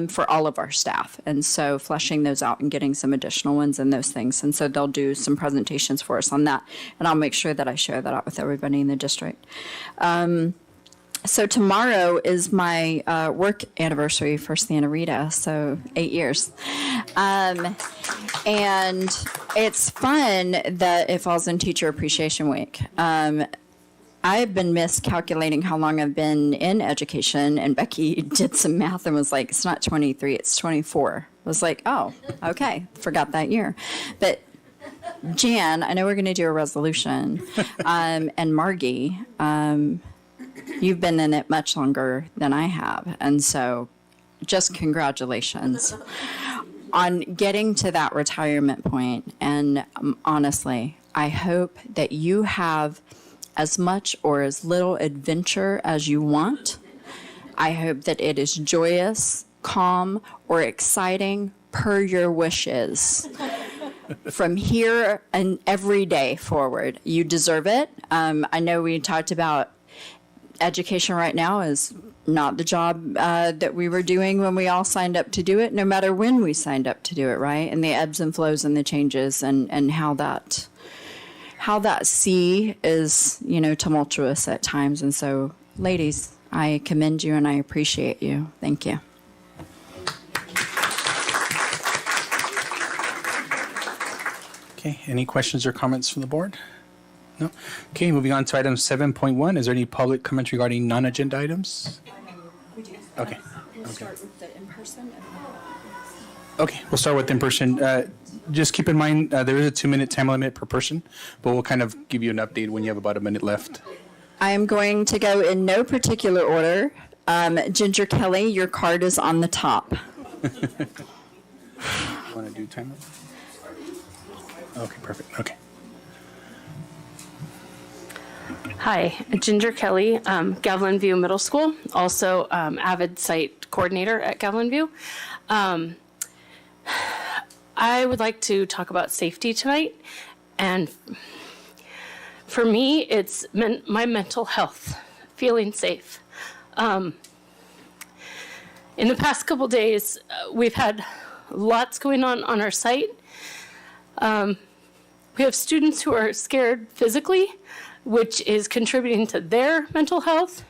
for all of our staff. And so fleshing those out and getting some additional ones and those things. And so they'll do some presentations for us on that. And I'll make sure that I share that out with everybody in the district. So tomorrow is my work anniversary for Santa Rita, so 8 years. And it's fun that it falls in Teacher Appreciation Week. I've been miscalculating how long I've been in education, and Becky did some math and was like, it's not 23, it's 24. I was like, oh, okay, forgot that year. But Jan, I know we're going to do a resolution, and Margie, you've been in it much longer than I have. And so just congratulations on getting to that retirement point. And honestly, I hope that you have as much or as little adventure as you want. I hope that it is joyous, calm, or exciting per your wishes. From here and every day forward, you deserve it. I know we talked about education right now is not the job that we were doing when we all signed up to do it, no matter when we signed up to do it, right? And the ebbs and flows and the changes and how how that sea is, tumultuous at times. And so, ladies, I commend you and I appreciate you. Thank you. Okay, any questions or comments from the board? No? Okay, moving on to item 7.1. Is there any public comment regarding non-agenda items? We do. Okay. We'll start with the in-person. Okay, we'll start with in-person. Just keep in mind, there is a 2-minute time limit per person, but we'll kind of give you an update when you have about a minute left. I am going to go in no particular order. Ginger Kelly, your card is on the top. Want to do time limit? Okay, perfect. Okay. Hi, Ginger Kelly, Gavilan View Middle School, also avid site coordinator at Gavilan View. I would like to talk about safety tonight, and for me, it's my mental health, feeling safe. In the past couple days, we've had lots going on our site. We have students who are scared physically, which is contributing to their mental health.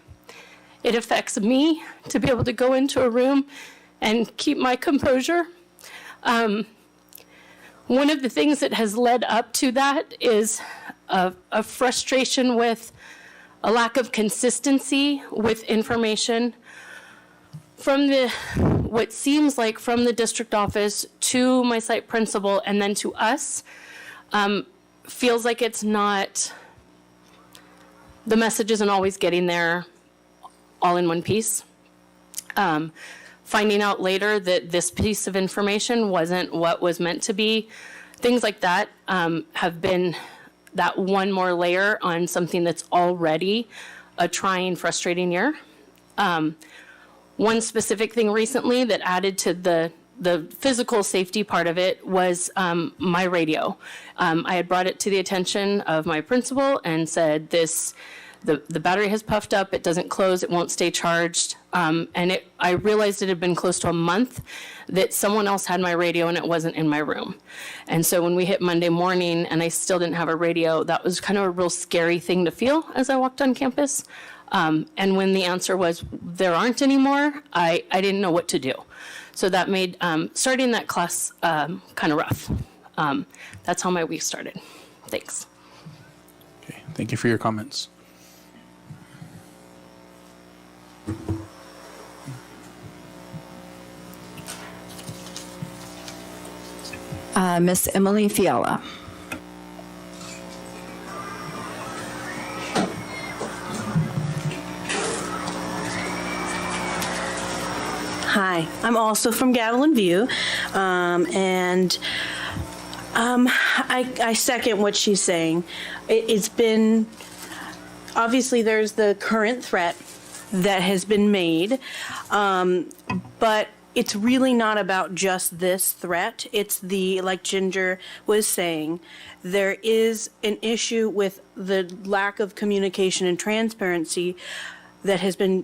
It affects me to be able to go into a room and keep my composure. One of the things that has led up to that is a frustration with a lack of consistency with information from what seems like from the district office to my site principal and then to us. Feels like it's not, the message isn't always getting there all in one piece. Finding out later that this piece of information wasn't what was meant to be, things like that have been that one more layer on something that's already a trying, frustrating year. One specific thing recently that added to the physical safety part of it was my radio. I had brought it to the attention of my principal and said the battery has puffed up, it doesn't close, it won't stay charged. I realized it had been close to a month that someone else had my radio and it wasn't in my room. And so when we hit Monday morning and I still didn't have a radio, that was kind of a real scary thing to feel as I walked on campus. And when the answer was there aren't anymore, I didn't know what to do. So that made starting that class kind of rough. That's how my week started. Thanks. Okay, thank you for your comments. Miss Emily Fiala. Hi, I'm also from Gavilan View, and I second what she's saying. It's been, obviously there's the current threat that has been made, but it's really not about just this threat. It's like Ginger was saying, there is an issue with the lack of communication and transparency that has been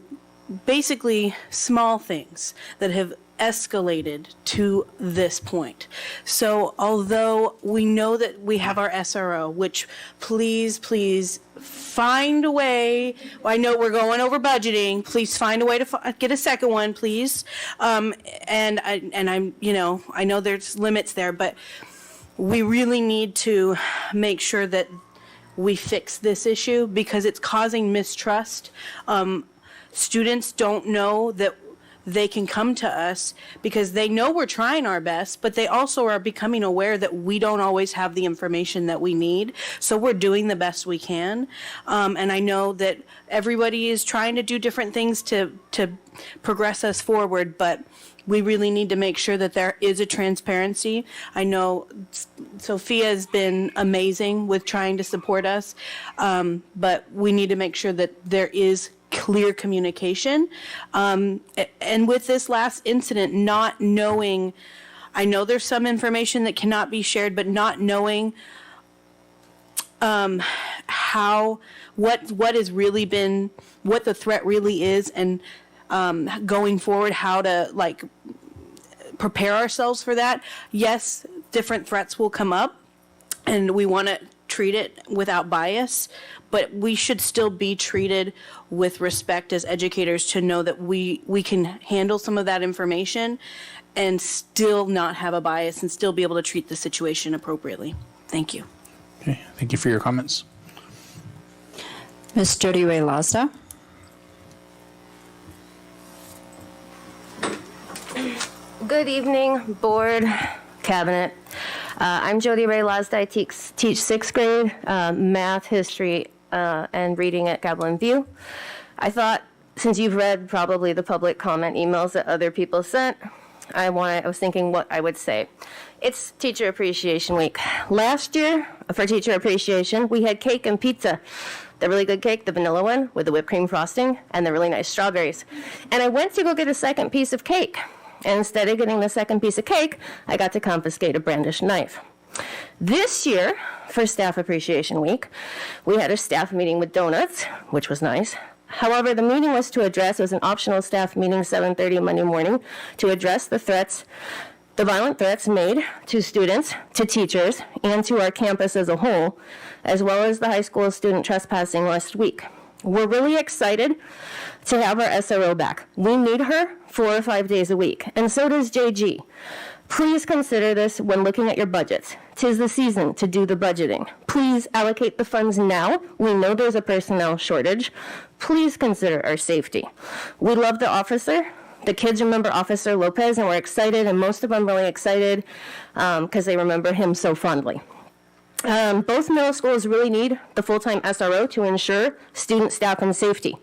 basically small things that have escalated to this point. So although we know that we have our SRO, which please find a way, I know we're going over budgeting, please find a way to get a second one, please. And I'm, I know there's limits there, but we really need to make sure that we fix this issue because it's causing mistrust. Students don't know that they can come to us because they know we're trying our best, but they also are becoming aware that we don't always have the information that we need. So we're doing the best we can. And I know that everybody is trying to do different things to progress us forward, but we really need to make sure that there is a transparency. I know Sophia has been amazing with trying to support us, but we need to make sure that there is clear communication. And with this last incident, not knowing, I know there's some information that cannot be shared, but not knowing what has really been, what the threat really is, and going forward, how to prepare ourselves for that. Yes, different threats will come up, and we want to treat it without bias, but we should still be treated with respect as educators to know that we can handle some of that information and still not have a bias and still be able to treat the situation appropriately. Thank you. Okay, thank you for your comments. Ms. Jody Ray Lazda. Good evening, board, cabinet. I'm Jody Ray Lazda. I teach sixth grade math, history, and reading at Gablin View. I thought, since you've read probably the public comment emails that other people sent, I was thinking what I would say. It's Teacher Appreciation Week. Last year, for Teacher Appreciation, we had cake and pizza. The really good cake, the vanilla one with the whipped cream frosting, and the really nice strawberries. And I went to go get a second piece of cake. And instead of getting the second piece of cake, I got to confiscate a brandished knife. This year, for Staff Appreciation Week, we had a staff meeting with donuts, which was nice. However, the meeting was to address, it was an optional staff meeting, 7:30 Monday morning, to address the violent threats made to students, to teachers, and to our campus as a whole, as well as the high school student trespassing last week. We're really excited to have our SRO back. We need her 4 or 5 days a week, and so does JG. Please consider this when looking at your budgets. 'Tis the season to do the budgeting. Please allocate the funds now. We know there's a personnel shortage. Please consider our safety. We love the officer. The kids remember Officer Lopez, and we're excited, and most of them really excited because they remember him so fondly. Both middle schools really need the full-time SRO to ensure student, staff, and safety.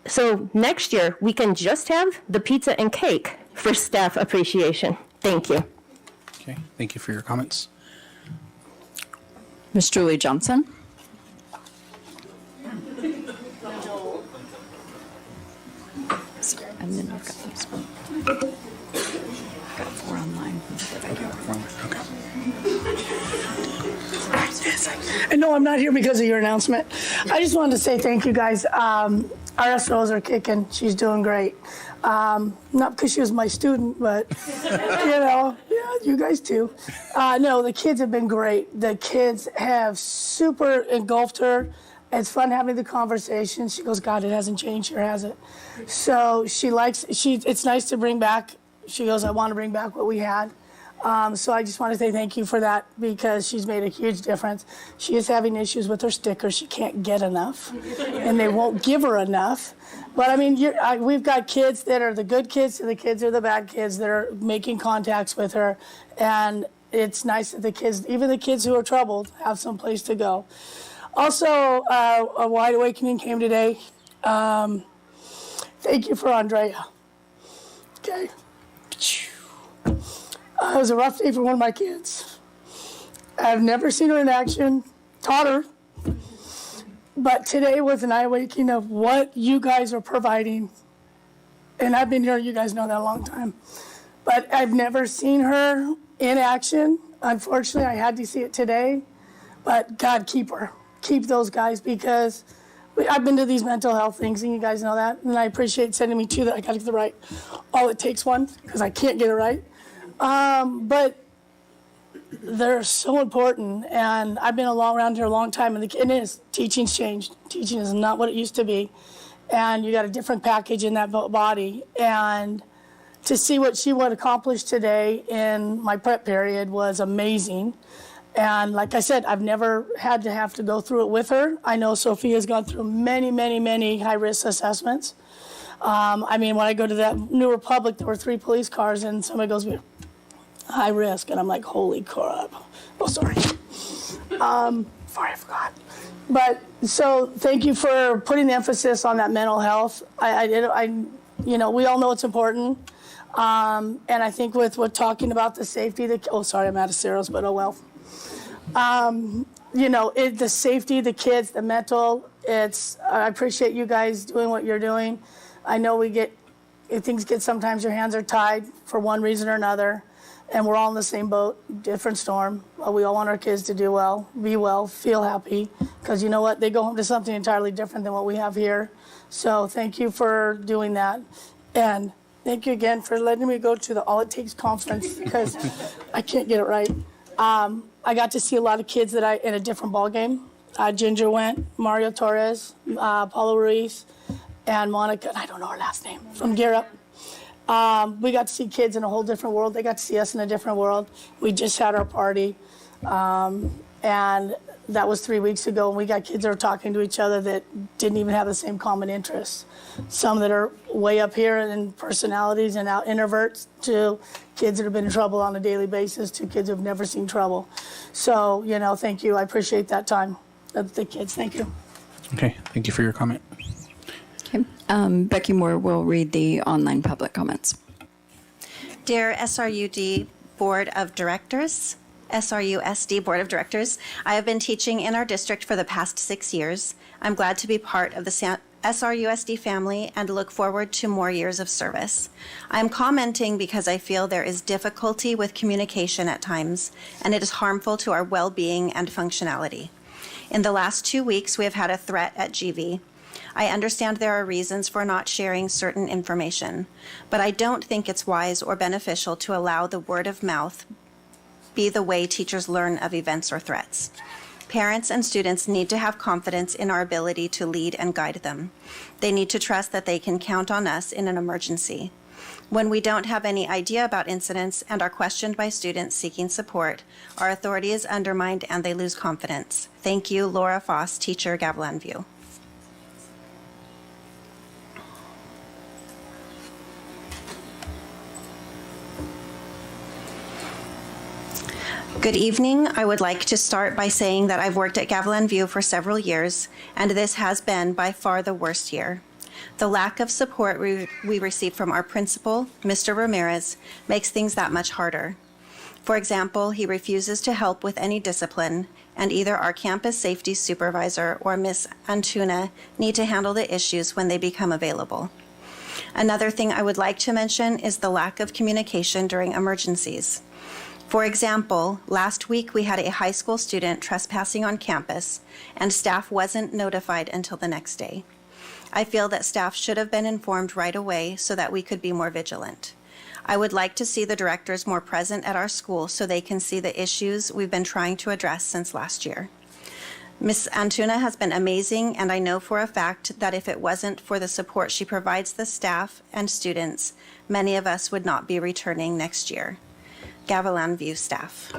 So next year, we can just have the pizza and cake for staff appreciation. Thank you. Okay, thank you for your comments. Ms. Julie Johnson. And then we've got these. Got 4 online. Okay. I know I'm not here because of your announcement. I just wanted to say thank you guys. Our SROs are kicking. She's doing great. Not because she was my student, but, yeah, you guys too. No, the kids have been great. The kids have super engulfed her. It's fun having the conversation. She goes, God, it hasn't changed here, has it? So it's nice to bring back. She goes, I want to bring back what we had. So I just want to say thank you for that because she's made a huge difference. She is having issues with her stickers. She can't get enough, and they won't give her enough. But I mean, we've got kids that are the good kids and the kids are the bad kids that are making contacts with her. And it's nice that the kids, even the kids who are troubled, have some place to go. Also, a wide awakening came today. Thank you for Andrea. Okay. It was a rough day for one of my kids. I've never seen her in action, taught her, but today was an eye-awakening of what you guys are providing. And I've been here, you guys know that a long time. But I've never seen her in action. Unfortunately, I had to see it today. But God, keep her. Keep those guys because I've been to these mental health things, and you guys know that. And I appreciate sending me 2 that I got to get the right. All it takes one because I can't get it right. But they're so important, and I've been around here a long time, and it is. Teaching's changed. Teaching is not what it used to be, and you got a different package in that body. And to see what she would accomplish today in my prep period was amazing. And like I said, I've never had to have to go through it with her. I know Sophia's gone through many, many, many high-risk assessments. I mean, when I go to that New Republic, there were 3 police cars, and somebody goes, high risk, and I'm like, holy crap. Oh, sorry. Sorry, I forgot. But so thank you for putting the emphasis on that mental health. We all know it's important. And I think with talking about the safety, sorry, I'm out of cereals, but oh well. The safety, the kids, the mental, I appreciate you guys doing what you're doing. I know sometimes your hands are tied for one reason or another, and we're all in the same boat, different storm. We all want our kids to do well, be well, feel happy, because you know what? They go home to something entirely different than what we have here. So thank you for doing that. And thank you again for letting me go to the All It Takes conference, because I can't get it right. I got to see a lot of kids that in a different ball game. Ginger went, Mario Torres, Paulo Ruiz, and Monica, I don't know her last name, from Gear Up. We got to see kids in a whole different world. They got to see us in a different world. We just had our party, and that was 3 weeks ago, and we got kids that are talking to each other that didn't even have the same common interests. Some that are way up here in personalities and out introverts, to kids that have been in trouble on a daily basis, to kids who've never seen trouble. So, thank you. I appreciate that time of the kids. Thank you. Okay, thank you for your comment. Okay. Becky Moore will read the online public comments. Dear SRUD Board of Directors, SRUSD Board of Directors, I have been teaching in our district for the past 6 years. I'm glad to be part of the SRUSD family and look forward to more years of service. I'm commenting because I feel there is difficulty with communication at times, and it is harmful to our well-being and functionality. In the last 2 weeks, we have had a threat at GV. I understand there are reasons for not sharing certain information, but I don't think it's wise or beneficial to allow the word of mouth be the way teachers learn of events or threats. Parents and students need to have confidence in our ability to lead and guide them. They need to trust that they can count on us in an emergency. When we don't have any idea about incidents and are questioned by students seeking support, our authority is undermined and they lose confidence. Thank you, Laura Foss, teacher, Gavilan View. Good evening. I would like to start by saying that I've worked at Gavilan View for several years, and this has been by far the worst year. The lack of support we received from our principal, Mr. Ramirez, makes things that much harder. For example, he refuses to help with any discipline, and either our campus safety supervisor or Ms. Antuna need to handle the issues when they become available. Another thing I would like to mention is the lack of communication during emergencies. For example, last week we had a high school student trespassing on campus, and staff wasn't notified until the next day. I feel that staff should have been informed right away so that we could be more vigilant. I would like to see the directors more present at our school so they can see the issues we've been trying to address since last year. Ms. Antuna has been amazing, and I know for a fact that if it wasn't for the support she provides the staff and students, many of us would not be returning next year. Gavilan View staff.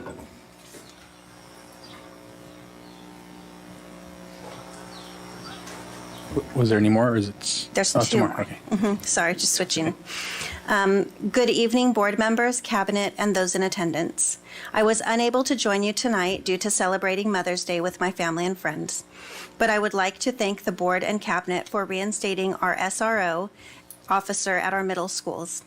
Was there any more, or is it? There's two two more. more. Okay. Sorry, just switching. Good evening, board members, cabinet, and those in attendance. I was unable to join you tonight due to celebrating Mother's Day with my family and friends, but I would like to thank the board and cabinet for reinstating our SRO officer at our middle schools.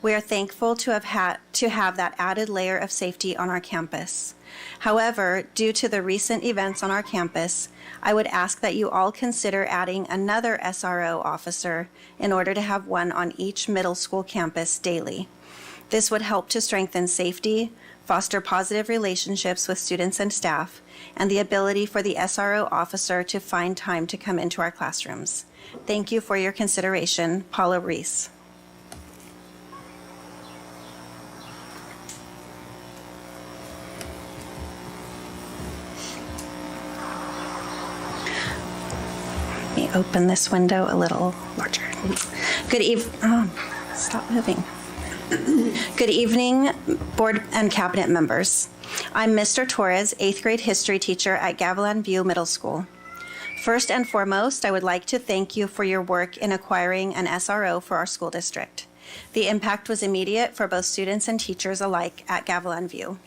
We are thankful to have that added layer of safety on our campus. However, due to the recent events on our campus, I would ask that you all consider adding another SRO officer in order to have one on each middle school campus daily. This would help to strengthen safety, foster positive relationships with students and staff, and the ability for the SRO officer to find time to come into our classrooms. Thank you for your consideration. Paula Reese. Let me open this window a little larger. Good evening. Stop moving. Good evening, board and cabinet members. I'm Mr. Torres, 8th grade history teacher at Gavilan View Middle School. First and foremost, I would like to thank you for your work in acquiring an SRO for our school district. The impact was immediate for both students and teachers alike at Gavilan View.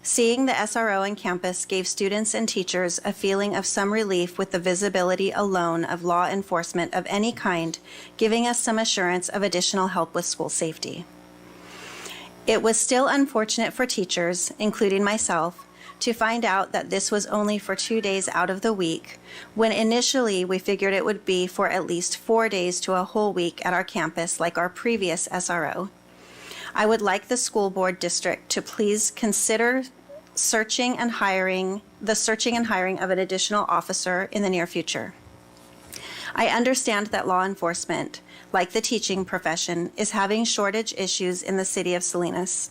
Seeing the SRO on campus gave students and teachers a feeling of some relief with the visibility alone of law enforcement of any kind, giving us some assurance of additional help with school safety. It was still unfortunate for teachers, including myself, to find out that this was only for 2 days out of the week, when initially we figured it would be for at least 4 days to a whole week at our campus like our previous SRO. I would like the school board district to please consider searching and hiring of an additional officer in the near future. I understand that law enforcement, like the teaching profession, is having shortage issues in the city of Salinas.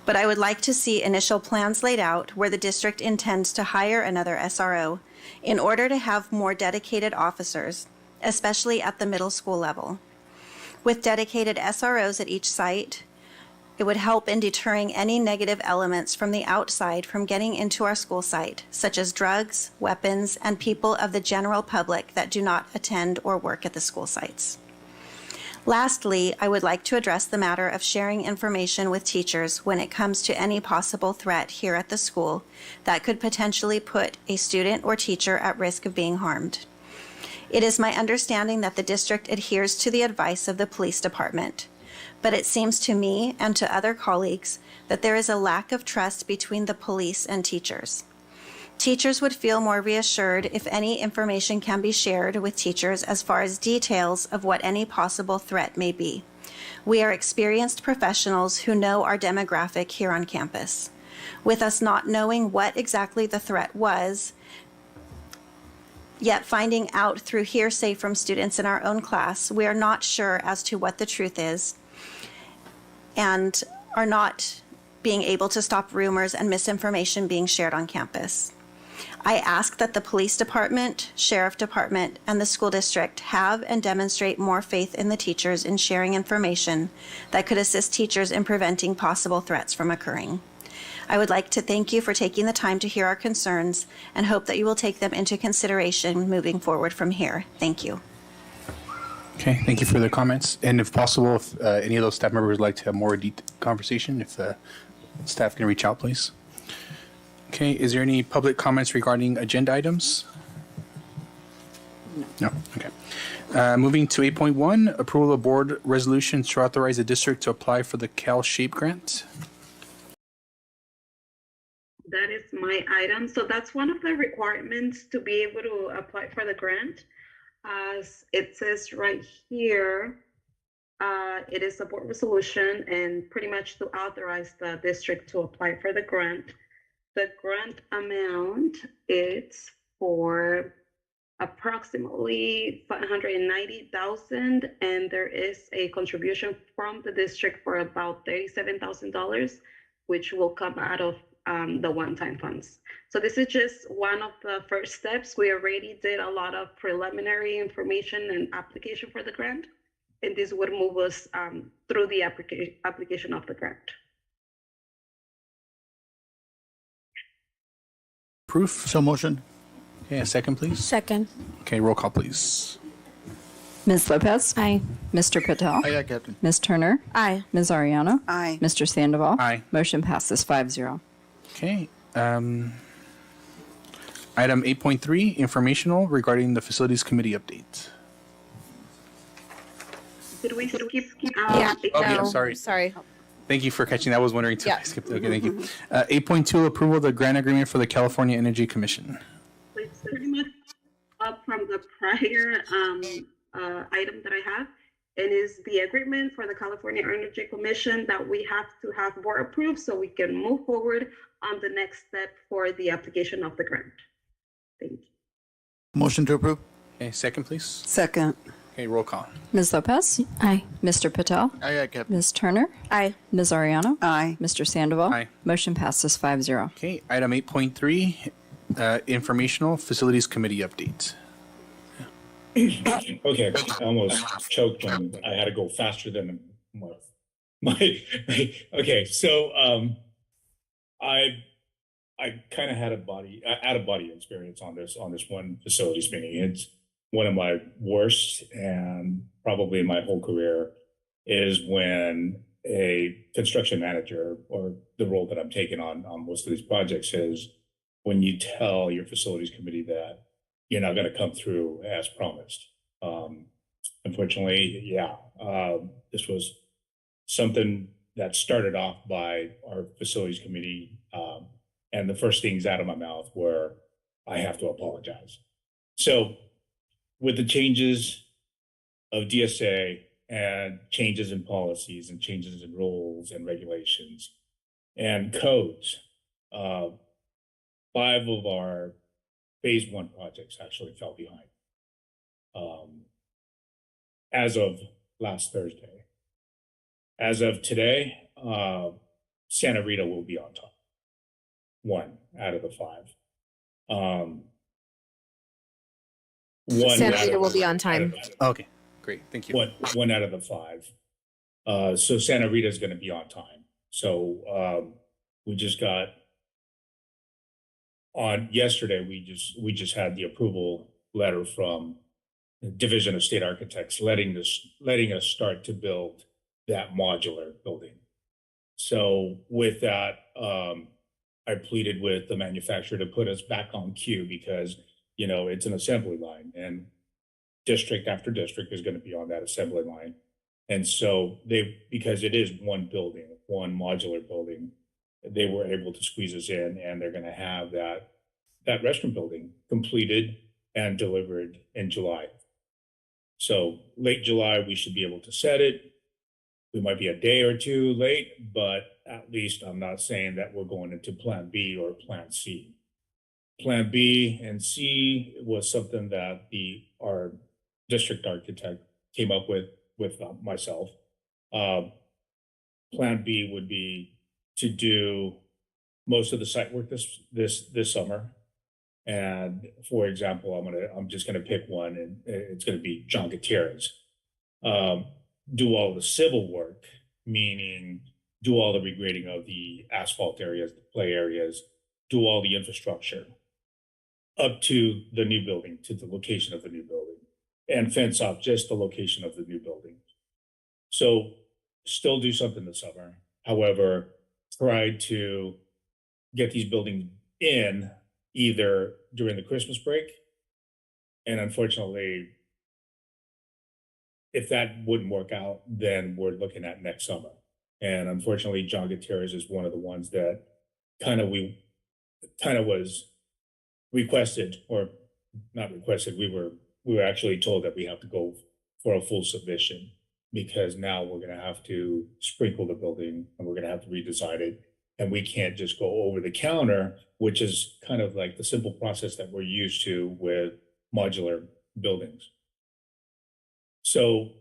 But I would like to see initial plans laid out where the district intends to hire another SRO in order to have more dedicated officers, especially at the middle school level. With dedicated SROs at each site, it would help in deterring any negative elements from the outside from getting into our school site, such as drugs, weapons, and people of the general public that do not attend or work at the school sites. Lastly, I would like to address the matter of sharing information with teachers when it comes to any possible threat here at the school that could potentially put a student or teacher at risk of being harmed. It is my understanding that the district adheres to the advice of the police department, but it seems to me and to other colleagues that there is a lack of trust between the police and teachers. Teachers would feel more reassured if any information can be shared with teachers as far as details of what any possible threat may be. We are experienced professionals who know our demographic here on campus. With us not knowing what exactly the threat was, yet finding out through hearsay from students in our own class, we are not sure as to what the truth is and are not being able to stop rumors and misinformation being shared on campus. I ask that the police department, sheriff department, and the school district have and demonstrate more faith in the teachers in sharing information that could assist teachers in preventing possible threats from occurring. I would like to thank you for taking the time to hear our concerns and hope that you will take them into consideration moving forward from here. Thank you. Okay, thank you for the comments. And if possible, if any of those staff members would like to have more detailed conversation, if staff can reach out, please. Okay, is there any public comments regarding agenda items? No, okay. Moving to 8.1, approval of board resolution to authorize the district to apply for the Cal Shape Grant. That is my item. So that's one of the requirements to be able to apply for the grant. As it says right here, it is a board resolution and pretty much to authorize the district to apply for the grant. The grant amount is for approximately $590,000, and there is a contribution from the district for about $37,000, which will come out of the one-time funds. So this is just one of the first steps. We already did a lot of preliminary information and application for the grant, and this would move us through the application of the grant. Proof? So motion. Okay, a second, please. Second. Okay, roll call, please. Ms. Lopez? Aye. Mr. Patel? Aye, Captain. Ms. Turner? Aye. Ms. Ariano? Aye. Mr. Sandoval? Aye. Motion passes 5-0. Okay. Item 8.3, informational regarding the facilities committee update. Did we skip? Oh, yeah, sorry. Sorry. Thank you for catching that. I was wondering too. Yeah. I skipped. Okay, thank you. 8.2, approval of the grant agreement for the California Energy Commission. It's pretty much up from the prior item that I have. It is the agreement for the California Energy Commission that we have to have board approved so we can move forward on the next step for the application of the grant. Thank you. Motion to approve. Okay, second, please. Second. Okay, roll call. Ms. Lopez? Aye. Mr. Patel? Aye, Captain. Ms. Turner? Aye. Ms. Ariano? Aye. Mr. Sandoval? Aye. Motion passes 5-0. Okay, item 8.3, informational facilities committee update. Okay, I almost choked when I had to go faster than my okay, so I kind of had out of body experience on this one facilities meeting. It's one of my worst, and probably my whole career, is when a construction manager, or the role that I'm taking on most of these projects, is when you tell your facilities committee that you're not going to come through as promised. Unfortunately, this was something that started off by our facilities committee, and the first things out of my mouth were, I have to apologize. So with the changes of DSA and changes in policies and changes in rules and regulations and codes, 5 of our phase 1 projects actually fell behind as of last Thursday. As of today, Santa Rita will be on time. 1 out of the 5. Santa Rita will be on time. Okay, great. Thank you. One out of the 5. So Santa Rita is going to be on time. So we just got on yesterday. We just had the approval letter from the Division of State Architects letting us start to build that modular building. So with that, I pleaded with the manufacturer to put us back on queue because, you know, it's an assembly line and district after district is going to be on that assembly line. And so because it is one building, one modular building, they were able to squeeze us in, and they're going to have that restroom building completed and delivered in July. So late July, we should be able to set it. We might be a day or two late, but at least I'm not saying that we're going into Plan B or Plan C. Plan B and C was something that our district architect came up with myself. Plan B would be to do most of the site work this summer. And for example, I'm just gonna pick one, and it's gonna be John Gutierrez. Do all the civil work, meaning do all the regrading of the asphalt areas, the play areas, do all the infrastructure up to the new building, to the location of the new building, and fence off just the location of the new building. So still do something this summer. However, try to get these buildings in either during the Christmas break. And unfortunately, if that wouldn't work out, then we're looking at next summer. And unfortunately, John Gutierrez is one of the ones that kind of was requested, or not requested. We were actually told that we have to go for a full submission, because now we're going to have to sprinkle the building and we're going to have to redesign it. And we can't just go over the counter, which is kind of like the simple process that we're used to with modular buildings. So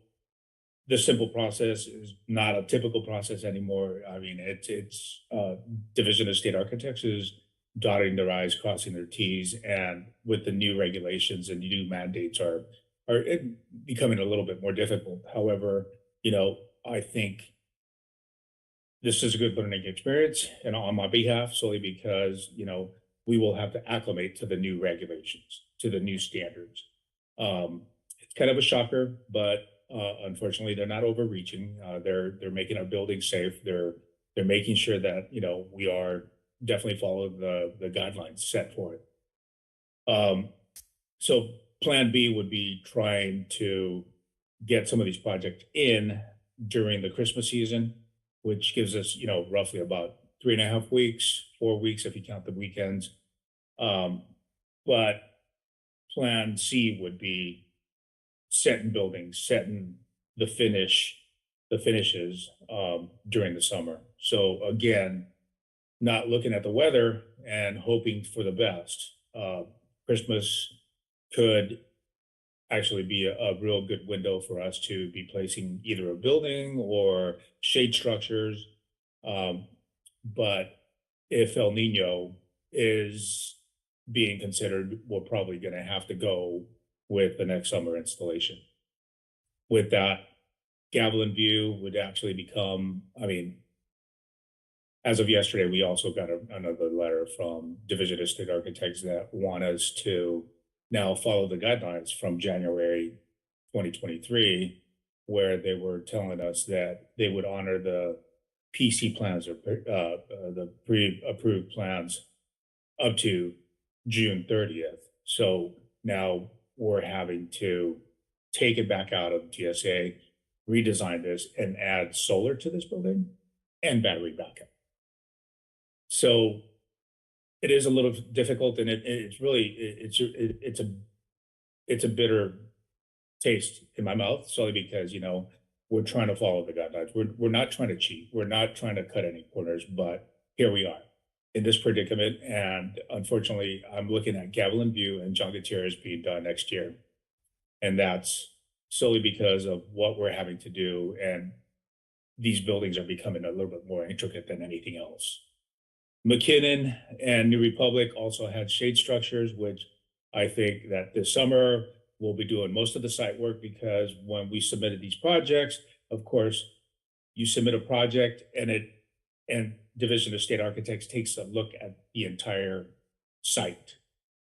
the simple process is not a typical process anymore. I mean, it's Division of State Architects is dotting their I's, crossing their T's, and with the new regulations and new mandates are becoming a little bit more difficult. However, you know, I think this is a good learning experience, and on my behalf, solely because, you know, we will have to acclimate to the new regulations, to the new standards. It's kind of a shocker, but unfortunately, they're not overreaching. They're making our buildings safe. They're making sure that, you know, we are definitely following the guidelines set for it. So Plan B would be trying to get some of these projects in during the Christmas season, which gives us, you know, roughly about 3.5 weeks, 4 weeks if you count the weekends. But Plan C would be setting buildings, setting the finishes during the summer. So again, not looking at the weather and hoping for the best. Christmas could actually be a real good window for us to be placing either a building or shade structures. But if El Nino is being considered, we're probably going to have to go with the next summer installation. With that, Gavilan View would actually become, I mean, as of yesterday, we also got another letter from Division of State Architects that want us to now follow the guidelines from January 2023, where they were telling us that they would honor the PC plans or the pre-approved plans up to June 30th. So now we're having to take it back out of TSA, redesign this, and add solar to this building and battery backup. So it is a little difficult, and it's a bitter taste in my mouth, solely because, you know, we're trying to follow the guidelines. We're not trying to cheat. We're not trying to cut any corners, but here we are in this predicament. And unfortunately, I'm looking at Gavilan View and John Gutierrez being done next year. And that's solely because of what we're having to do. And these buildings are becoming a little bit more intricate than anything else. McKinnon and New Republic also had shade structures, which I think that this summer we'll be doing most of the site work, because when we submitted these projects, of course, you submit a project and Division of State Architects takes a look at the entire site.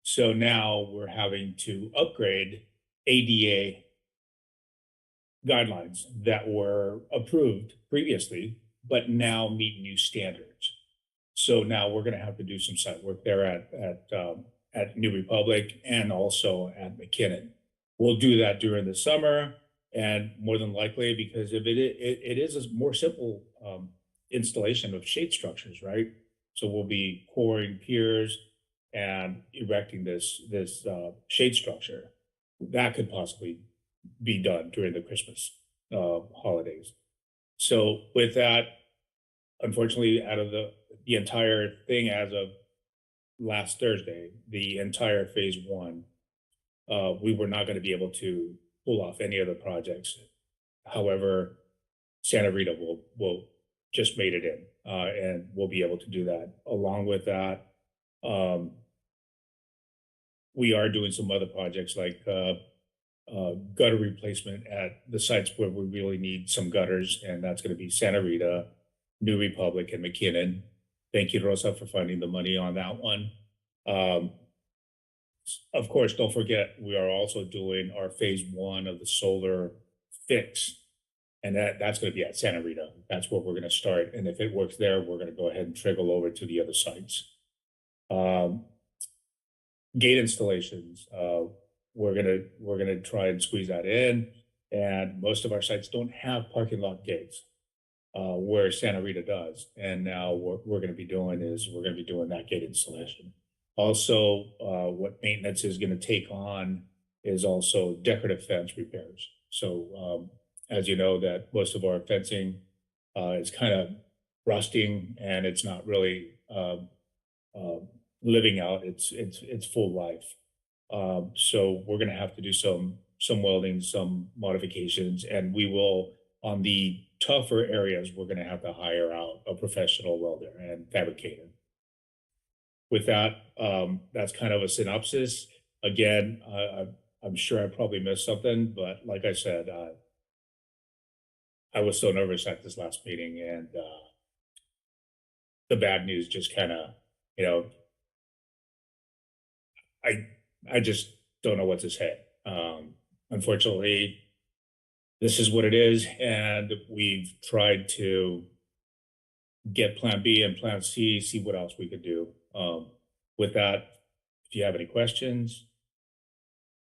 So now we're having to upgrade ADA guidelines that were approved previously, but now meet new standards. So now we're going to have to do some site work there at New Republic and also at McKinnon. We'll do that during the summer, and more than likely, because if it is a more simple installation of shade structures, right? So we'll be pouring piers and erecting this shade structure. That could possibly be done during the Christmas holidays. So with that, unfortunately, out of the entire thing as of last Thursday, the entire phase one, we were not going to be able to pull off any other projects. However, Santa Rita will just made it in, and we'll be able to do that. Along with that, we are doing some other projects like gutter replacement at the sites where we really need some gutters, and that's going to be Santa Rita, New Republic, and McKinnon. Thank you, Rosa, for finding the money on that one. Of course, don't forget, we are also doing our phase one of the solar fix, and that's going to be at Santa Rita. That's where we're going to start. And if it works there, we're going to go ahead and trickle over to the other sites. Gate installations, we're gonna try and squeeze that in, and most of our sites don't have parking lot gates, where Santa Rita does. And now what we're going to be doing is we're going to be doing that gate installation. Also, what maintenance is going to take on is also decorative fence repairs. So as you know, that most of our fencing is kind of rusting, and it's not really living out its full life. So we're going to have to do some welding, some modifications, and we will, on the tougher areas, we're going to have to hire out a professional welder and fabricator. With that, that's kind of a synopsis. Again, I'm sure I probably missed something, but like I said, I was so nervous at this last meeting, and the bad news just kind of, I just don't know what to say. Unfortunately, this is what it is, and we've tried to get Plan B and Plan C, see what else we could do. With that, if you have any questions.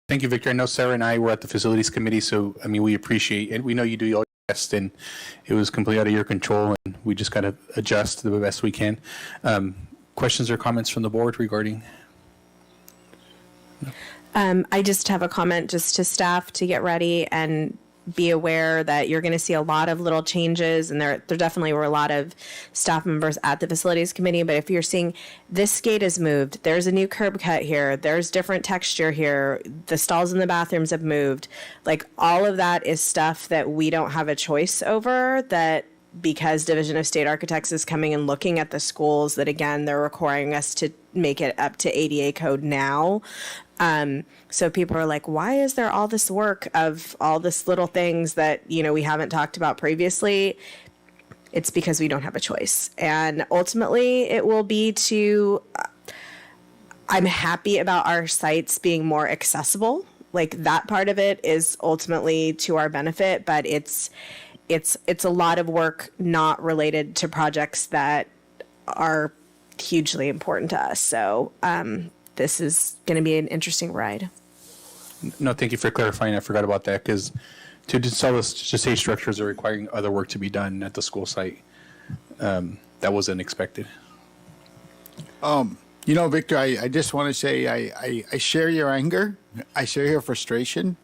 Thank you, Victor. I know Sarah and I were at the facilities committee, so I mean, we appreciate, and we know you do all your best, and it was completely out of your control, and we just got to adjust the best we can. Questions or comments from the board regarding? I just have a comment just to staff to get ready and be aware that you're going to see a lot of little changes, and there definitely were a lot of staff members at the facilities committee. But if you're seeing this gate is moved, there's a new curb cut here, there's different texture here, the stalls in the bathrooms have moved, like all of that is stuff that we don't have a choice over, that because Division of State Architects is coming and looking at the schools, that again, they're requiring us to make it up to ADA code now. So people are like, why is there all this work of all this little things that, we haven't talked about previously? It's because we don't have a choice. And ultimately it will be I'm happy about our sites being more accessible. Like that part of it is ultimately to our benefit, but it's a lot of work not related to projects that are hugely important to us. So, this is going to be an interesting ride. No, thank you for clarifying. I forgot about that, because to install this shade structures are requiring other work to be done at the school site. That wasn't expected. Victor, I just want to say I share your anger. I share your frustration.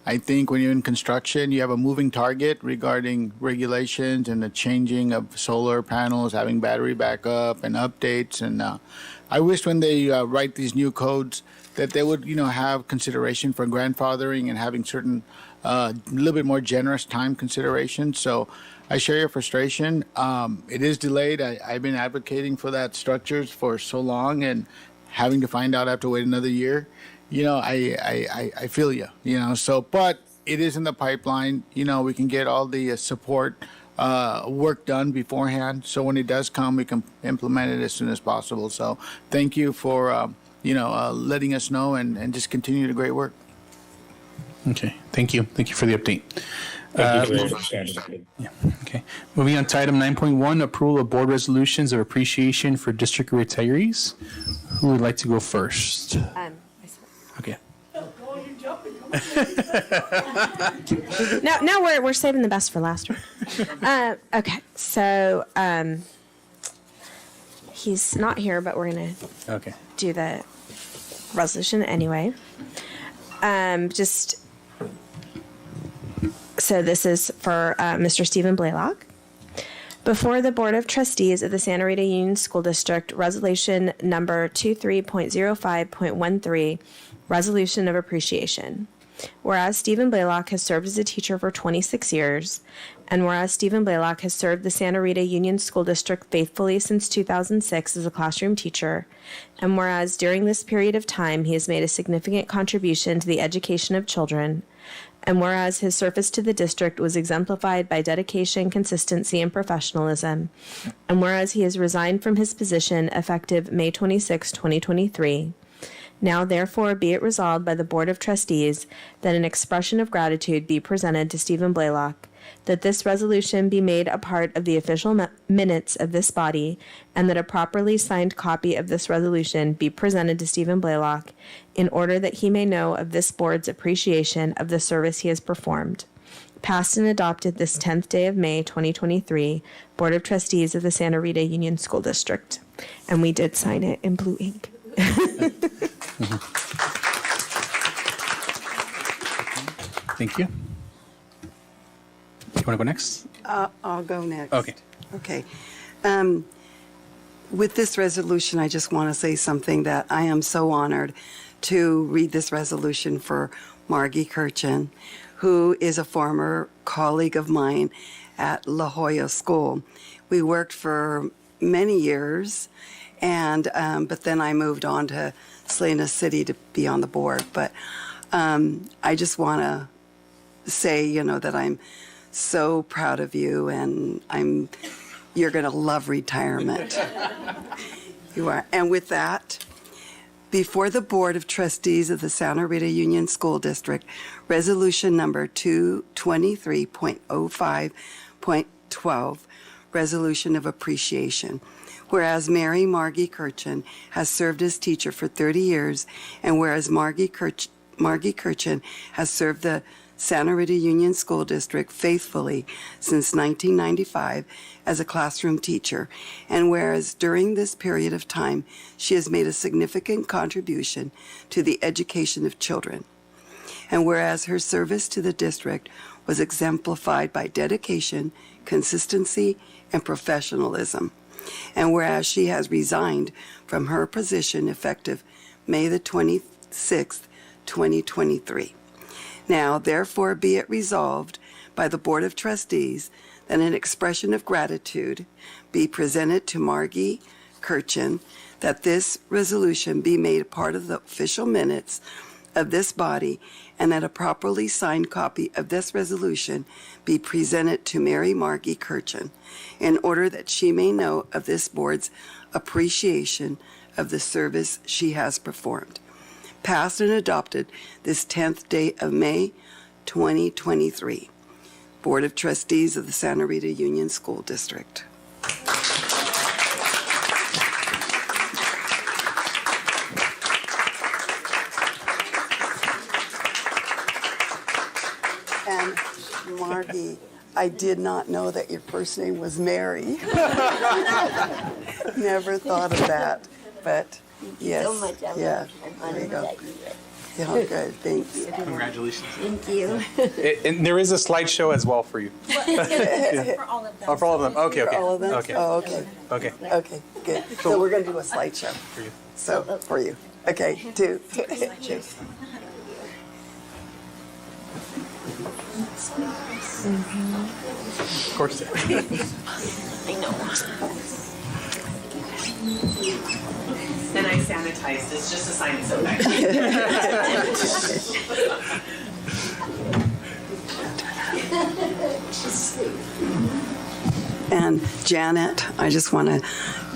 I think when you're in construction, you have a moving target regarding regulations and the changing of solar panels, having battery backup and updates. And I wish when they write these new codes that they would, have consideration for grandfathering and having certain, a little bit more generous time consideration. So I share your frustration. It is delayed. I've been advocating for that structures for so long, and having to find out I have to wait another year. I feel you. So but it is in the pipeline. We can get all the support work done beforehand. So when it does come, we can implement it as soon as possible. So thank you for letting us know and just continue the great work. Okay, thank you. Thank you for the update. Thank you for understanding. Okay. Moving on to item 9.1, approval of board resolutions of appreciation for district retirees. Who would like to go first? Okay. No, we're saving the best for last. Okay, so he's not here, but we're gonna do the resolution anyway. So this is for Mr. Stephen Blaylock. Before the Board of Trustees of the Santa Rita Union School District, Resolution Number 23.05.13, Resolution of Appreciation. Whereas Stephen Blaylock has served as a teacher for 26 years, and whereas Stephen Blaylock has served the Santa Rita Union School District faithfully since 2006 as a classroom teacher, and whereas during this period of time he has made a significant contribution to the education of children, and whereas his service to the district was exemplified by dedication, consistency, and professionalism, and whereas he has resigned from his position effective May 26, 2023, now therefore be it resolved by the Board of Trustees that an expression of gratitude be presented to Stephen Blaylock, that this resolution be made a part of the official minutes of this body, and that a properly signed copy of this resolution be presented to Stephen Blaylock in order that he may know of this board's appreciation of the service he has performed. Passed and adopted this 10th day of May 2023, Board of Trustees of the Santa Rita Union School District. And we did sign it in blue ink. Thank you. You want to go next? I'll go next. Okay. Okay. With this resolution, I just want to say something that I am so honored to read this resolution for Margie Kirchen, who is a former colleague of mine at La Jolla School. We worked for many years, and but then I moved on to Salina City to be on the board. But I just want to say, that I'm so proud of you, and you're going to love retirement. You are. And with that, before the Board of Trustees of the Santa Rita Union School District, Resolution Number 223.05.12, Resolution of Appreciation. Whereas Mary Margie Kirchen has served as teacher for 30 years, and whereas Margie Kirchen has served the Santa Rita Union School District faithfully since 1995 as a classroom teacher, and whereas during this period of time she has made a significant contribution to the education of children, and whereas her service to the district was exemplified by dedication, consistency, and professionalism, and whereas she has resigned from her position effective May the 26th, 2023. Now, therefore, be it resolved by the Board of Trustees that an expression of gratitude be presented to Margie Kirchen, that this resolution be made a part of the official minutes of this body, and that a properly signed copy of this resolution be presented to Mary Margie Kirchen in order that she may know of this board's appreciation of the service she has performed. Passed and adopted this 10th day of May 2023. Board of Trustees of the Santa Rita Union School District. And Margie, I did not know that your first name was Mary. Never thought of that, but yes. So much. Yeah. There you go. Yeah, good. Thanks. Congratulations. Thank you. And there is a slideshow as well for you. For all of them. Oh, for all of them. Okay, okay. For all of them? Okay. Oh, okay. Okay. Okay, good. So we're going to do a slideshow. For you. So, for you. Okay, two. Of course. I know. And I sanitized. It's just a sign it's so nice. And Janet,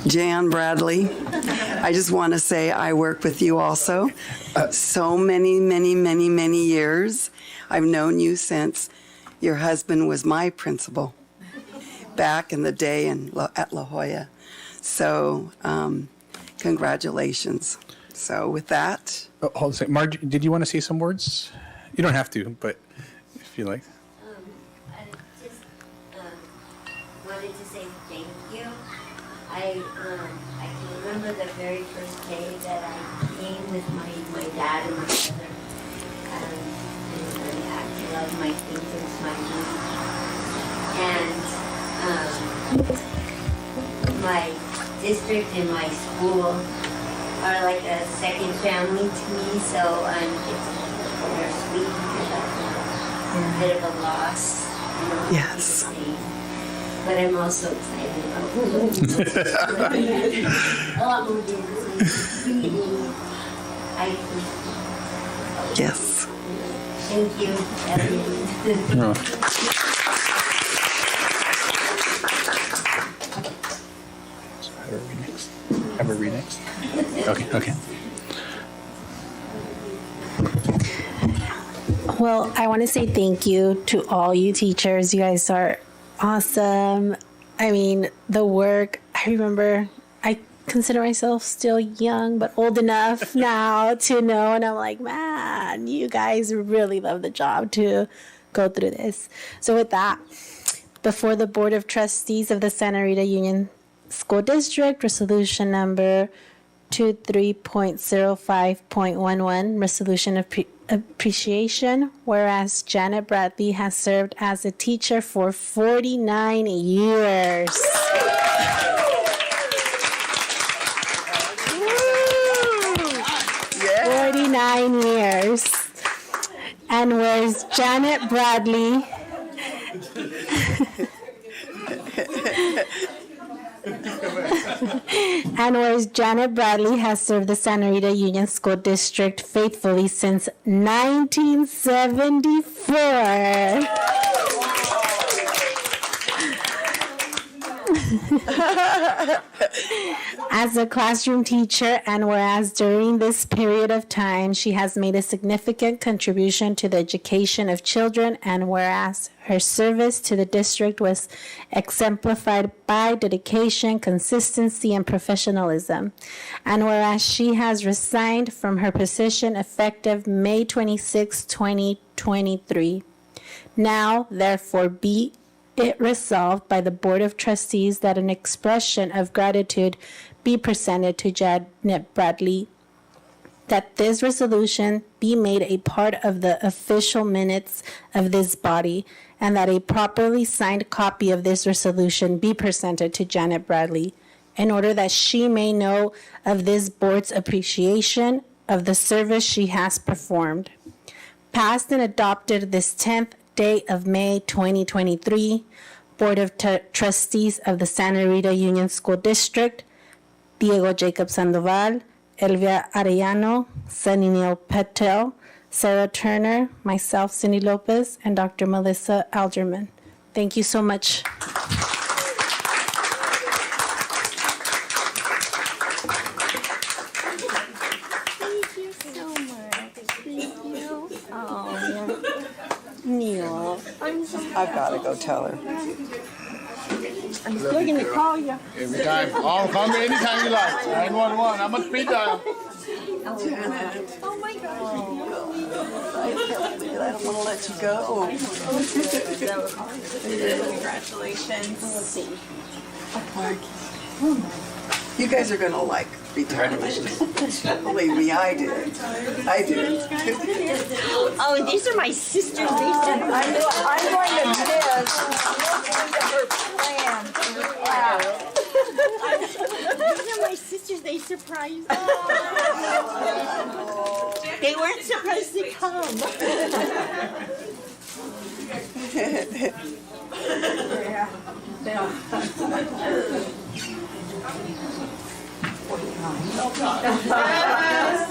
Jan Bradley, I just want to say I work with you also. So many years. I've known you since your husband was my principal back in the day at La Jolla. So congratulations. So with that. Oh, hold on a second. Marge, did you want to say some words? You don't have to, but if you like. I just wanted to say thank you. I can remember the very first day that I came with my dad and my brother. And I love my fingers, my knees. And my district and my school are like a second family to me, so it's bittersweet because that's a bit of a loss. Yes. But I'm also excited about it. A lot more than Yes. Thank you, everyone. Have a read next. Okay. Well, I want to say thank you to all you teachers. You guys are awesome. I mean, the work, I remember, I consider myself still young, but old enough now to know. And I'm like, man, you guys really love the job to go through this. So with that, before the Board of Trustees of the Santa Rita Union School District, resolution number 23.05.11, resolution of appreciation, whereas Janet Bradley has served as a teacher for 49 years. 49 years. And whereas Janet Bradley and whereas Janet Bradley has served the Santa Rita Union School District faithfully since 1974. As a classroom teacher, and whereas during this period of time she has made a significant contribution to the education of children, and whereas her service to the district was exemplified by dedication, consistency, and professionalism, and whereas she has resigned from her position effective May 26, 2023. Now, therefore, be it resolved by the Board of Trustees that an expression of gratitude be presented to Janet Bradley, that this resolution be made a part of the official minutes of this body, and that a properly signed copy of this resolution be presented to Janet Bradley in order that she may know of this board's appreciation of the service she has performed. Passed and adopted this 10th day of May 2023, Board of Trustees of the Santa Rita Union School District, Diego Jacob Sandoval, Elvia Arellano, Sunny Neil Patel, Sarah Turner, myself, Cindy Lopez, and Dr. Melissa Algerman. Thank you so much. Neil, I've got to go tell her. I'm still going to call you. Every time. Oh, call me anytime you like. 911. I'm on speed dial. Oh my gosh. I don't want to let you go. Congratulations. You guys are going to like retirement. Believe me, I did. Oh, these are my sisters. I'm going to miss looking at her plan. These are my sisters. They surprised me. They weren't supposed to come.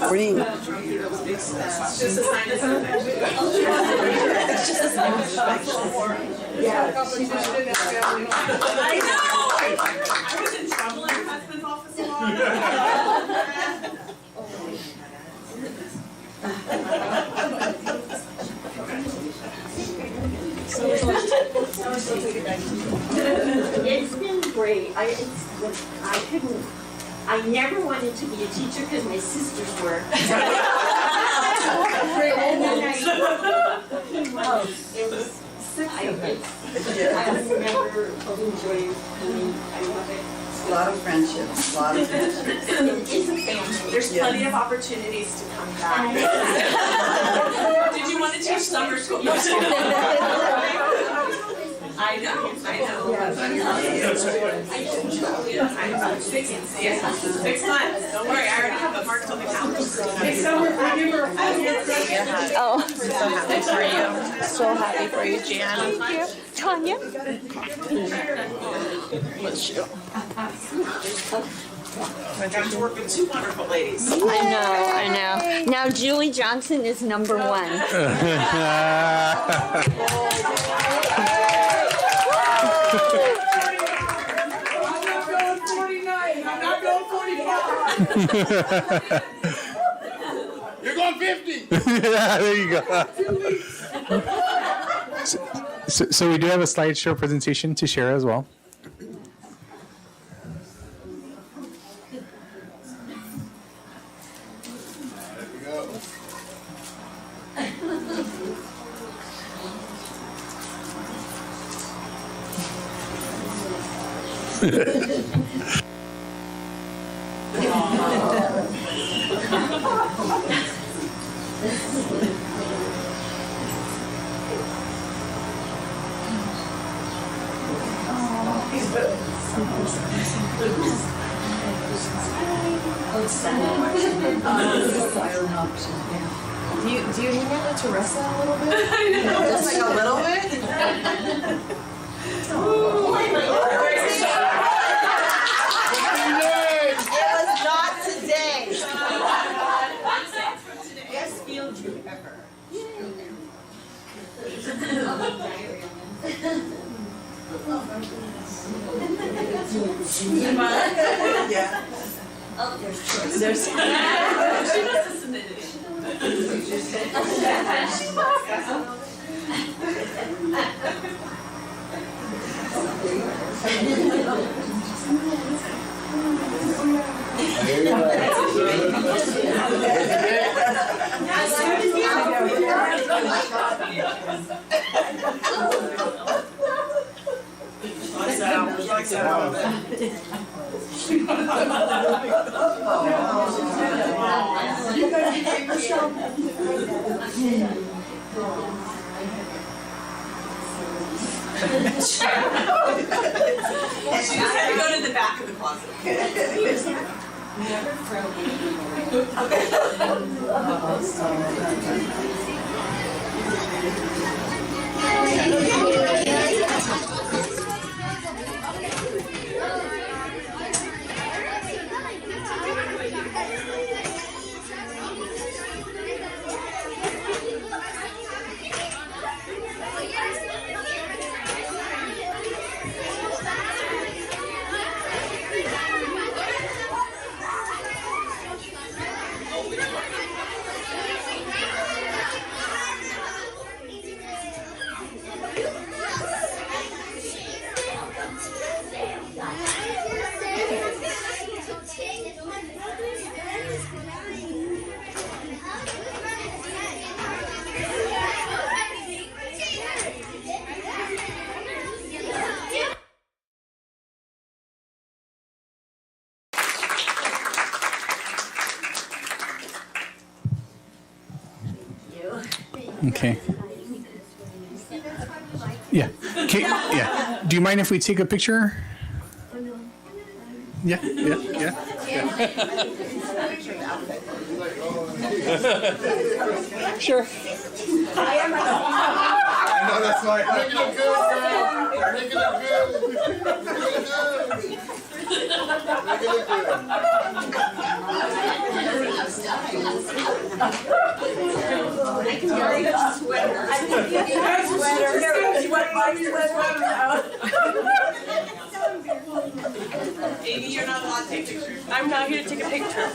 Green. Just a sign of affection. It's just a sign of affection. Yeah. I know! I was in trouble in your husband's office a lot. It's been great. I never wanted to be a teacher because my sisters were. I remember enjoying coming. I love it. A lot of friendships, a lot of friendships. It's a family. There's plenty of opportunities to come back. Did you want to teach summer school? I know. I 6 months. Don't worry, I already have it marked on the calendar. Oh, so happy for you. So happy for you, Jan. Thank you. Tanya? Let's show. I got to work with two wonderful ladies. I know. Now Julie Johnson is number one. You're going 50. Yeah, there you go. So we do have a slideshow presentation to share as well. Do you hang out with Teresa a little bit? Just like a little bit? It was not today. Best field trip ever. Yeah. Oh, there's She must have submitted it. She just had to go to the back of the closet. Never Okay. Yeah. Okay. Yeah. Do you mind if we take a picture? Yeah. Sure. know, that's why. Make it look good, girl. Make it look good. Make it look good. Amy, you're not allowed to take pictures. I'm not here to take a picture.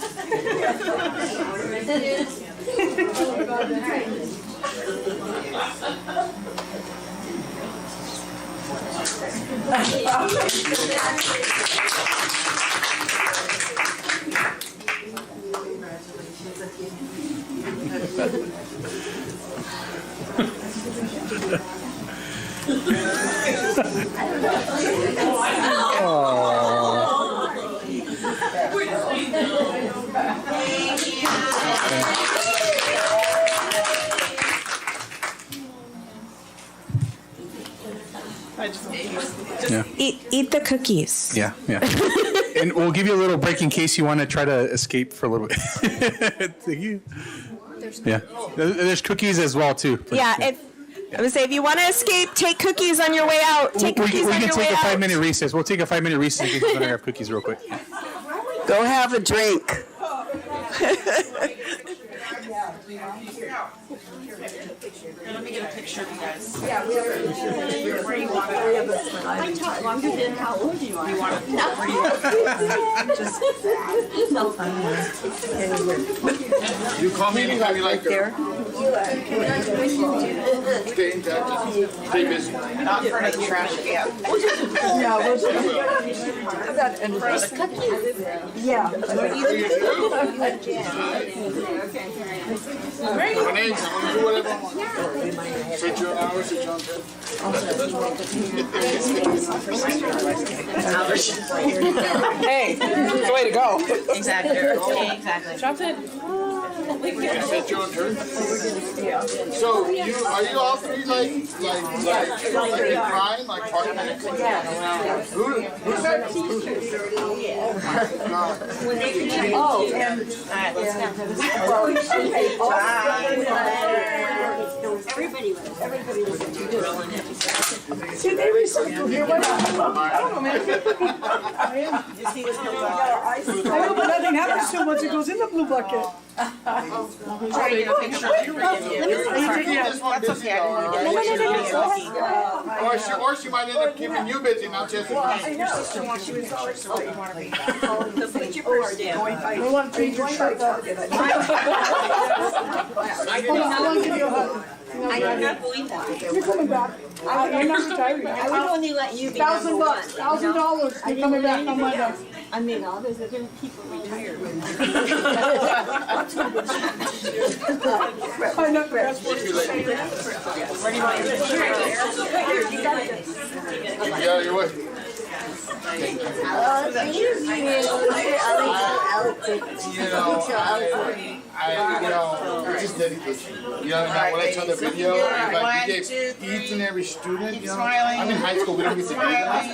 Yeah. Eat the cookies. Yeah, yeah. And we'll give you a little break in case you want to try to escape for a little bit. Thank you. Yeah. There's cookies as well too. Yeah, I would say if you want to escape, take cookies on your way out. Take cookies We on can your way take a out. 5-minute recess. We'll take a 5-minute recess and get to grab cookies real quick. Go have a drink. Let me get a picture of you guys. Yeah, we have a picture. Where you want it? We have a I taught longer than how old you are. You want it? Where you want it? Just No fun. You call me anytime you like, girl. Stay in touch. Stay busy. Not in front of the trash can. Yeah, we'll just. Yeah. My name's, I'm gonna do whatever I want. Sit you an hour, sit you on 10. Hey, it's the way to go. Exactly. Exactly. Jump in. Set you on 10. So are you all three like in crime, like partners? Who's that? Oh, and. Everybody was. See, they recycle here. I don't know, man. You see this goes out. I know, but nothing happens to it once it goes in the blue bucket. I'm trying to get a picture of you. That's okay. Or she might end up keeping you busy, not just. Your sister wants you in college, so you want to be. Put your purse down. I want to change your shirt. I cannot believe that. You're coming back. I'm not retiring. I would only let you be number one. $1,000. You're coming back on Monday. I mean, all those other people retired. I know. Where do you want your Yeah, you're with. It's just dedication. You know, when I saw the video, like you gave each and every student, you know, I'm in high school, we don't get to do that.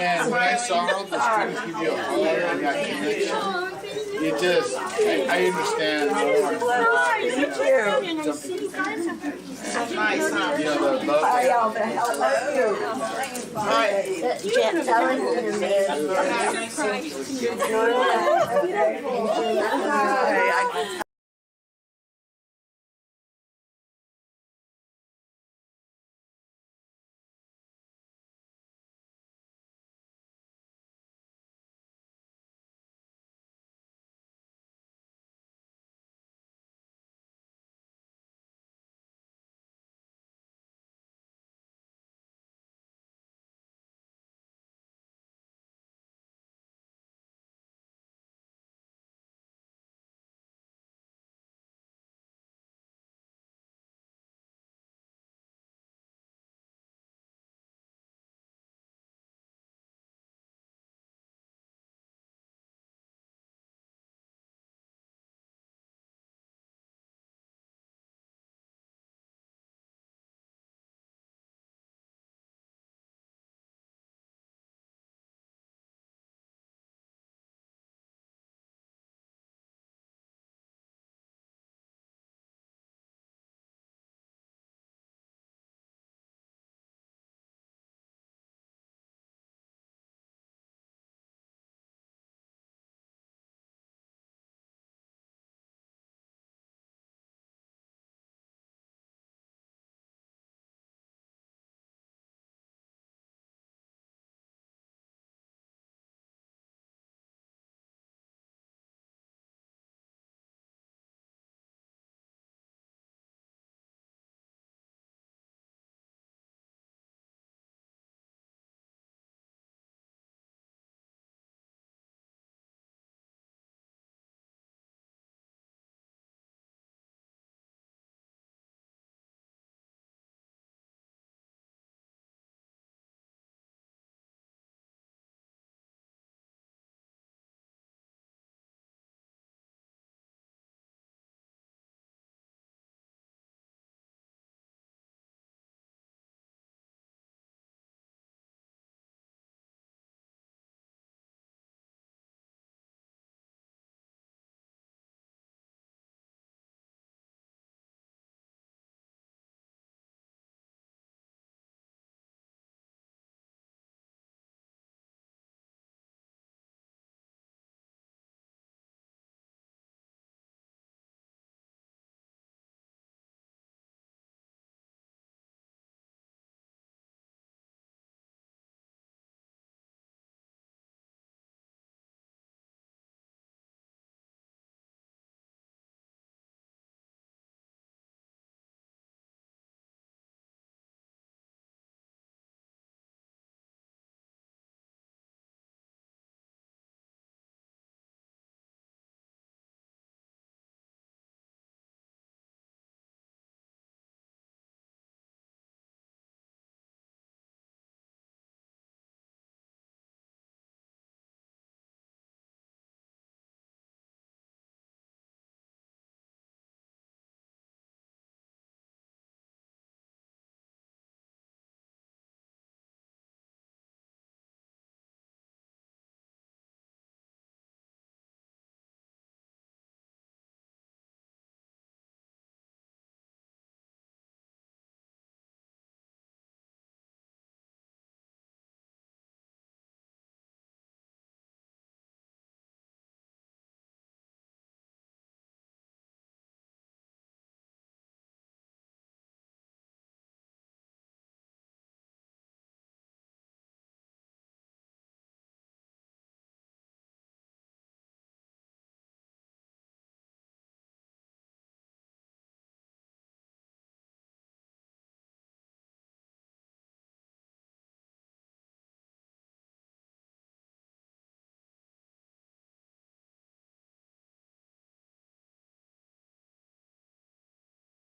And when I saw all the students give you a hug and that connection, it just, I understand Nice, huh? you know, the love. How the hell are you? All right. Jet, tell him to me.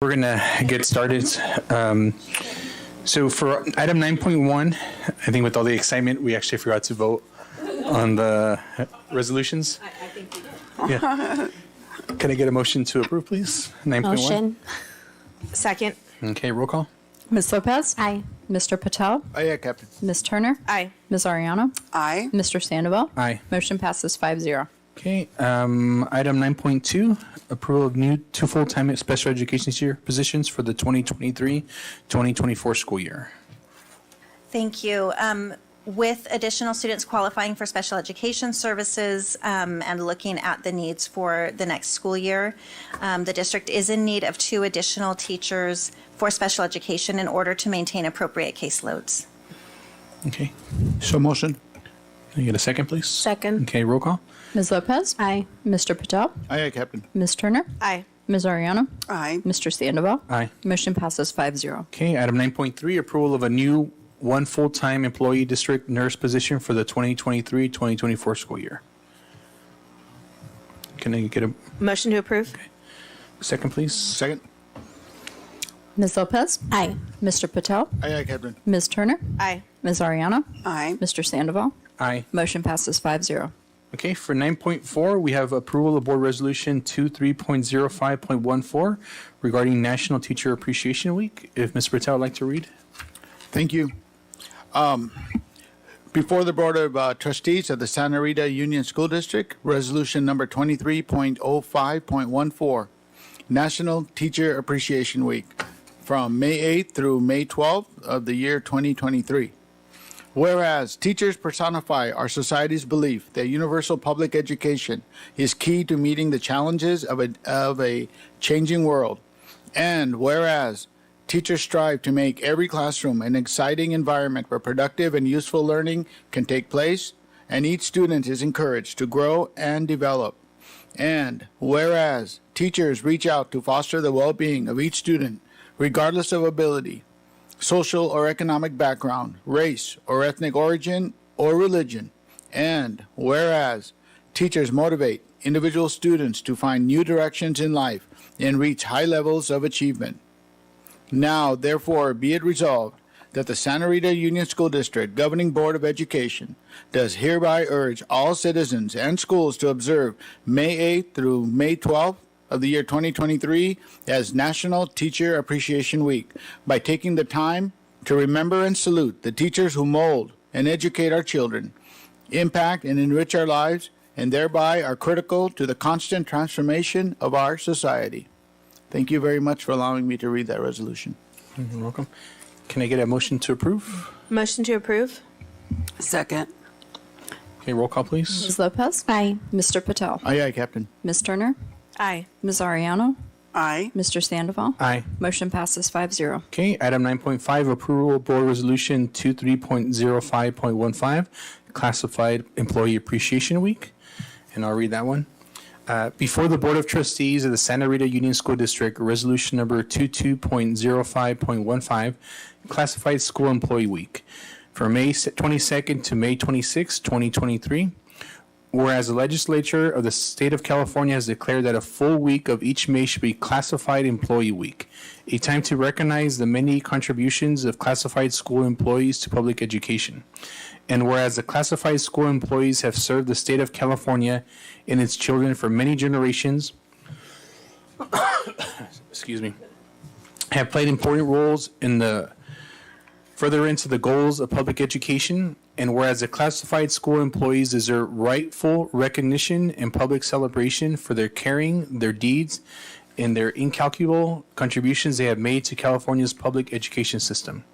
We're going to get started. So for item 9.1, I think with all the excitement, we actually forgot to vote on the resolutions. I think we did. Yeah. Can I get a motion to approve, please? 9.1. Motion. Second. Okay, roll call. Ms. Lopez? Aye. Mr. Patel? Aye, Captain. Ms. Turner? Aye. Ms. Ariano? Aye. Mr. Sandoval? Aye. Motion passes 5-0. Okay, item 9.2, approval of new 2 full-time special education teacher positions for the 2023-2024 school year. Thank you. With additional students qualifying for special education services and looking at the needs for the next school year, the district is in need of 2 additional teachers for special education in order to maintain appropriate caseloads. Okay, So motion. can I get a second, please? Second. Okay, roll call. Ms. Lopez? Aye. Mr. Patel? Aye, Captain. Ms. Turner? Aye. Ms. Ariano? Aye. Mr. Sandoval? Aye. Motion passes 5-0. Okay, item 9.3, approval of a new 1 full-time employee district nurse position for the 2023-2024 school year. Can I get a Motion to approve. second, please? Second. Ms. Lopez? Aye. Mr. Patel? Aye, Captain. Ms. Turner? Aye. Ms. Ariano? Aye. Mr. Sandoval? Aye. Motion passes 5-0. Okay, for 9.4, we have approval of Board Resolution 23.05.14 regarding National Teacher Appreciation Week. If Ms. Patel would like to read. Thank you. Before the Board of Trustees of the Santa Rita Union School District, Resolution number 23.05.14, National Teacher Appreciation Week, from May 8th through May 12th of the year 2023. Whereas teachers personify our society's belief that universal public education is key to meeting the challenges of a changing world, and whereas teachers strive to make every classroom an exciting environment where productive and useful learning can take place, and each student is encouraged to grow and develop. And whereas teachers reach out to foster the well-being of each student, regardless of ability, social or economic background, race or ethnic origin or religion. And whereas teachers motivate individual students to find new directions in life and reach high levels of achievement. Now, therefore, be it resolved that the Santa Rita Union School District Governing Board of Education does hereby urge all citizens and schools to observe May 8th through May 12th of the year 2023 as National Teacher Appreciation Week by taking the time to remember and salute the teachers who mold and educate our children, impact and enrich our lives, and thereby are critical to the constant transformation of our society. Thank you very much for allowing me to read that resolution. You're welcome. Can I get a motion to approve? Motion to approve. Second. Okay, roll call, please. Ms. Lopez? Aye. Mr. Patel? Aye, Captain. Ms. Turner? Aye. Ms. Ariano? Aye. Mr. Sandoval? Aye. Motion passes 5-0. Okay, item 9.5, approval of Board Resolution 23.05.15, Classified Employee Appreciation Week. And I'll read that one. Before the Board of Trustees of the Santa Rita Union School District, Resolution number 22.05.15, Classified School Employee Week, from May 22nd to May 26, 2023. Whereas the legislature of the state of California has declared that a full week of each May should be Classified Employee Week, a time to recognize the many contributions of classified school employees to public education. And whereas the classified school employees have served the state of California and its children for many generations, have played important roles in the furtherance of the goals of public education, and whereas the classified school employees deserve rightful recognition and public celebration for their caring, their deeds, and their incalculable contributions they have made to California's public education system.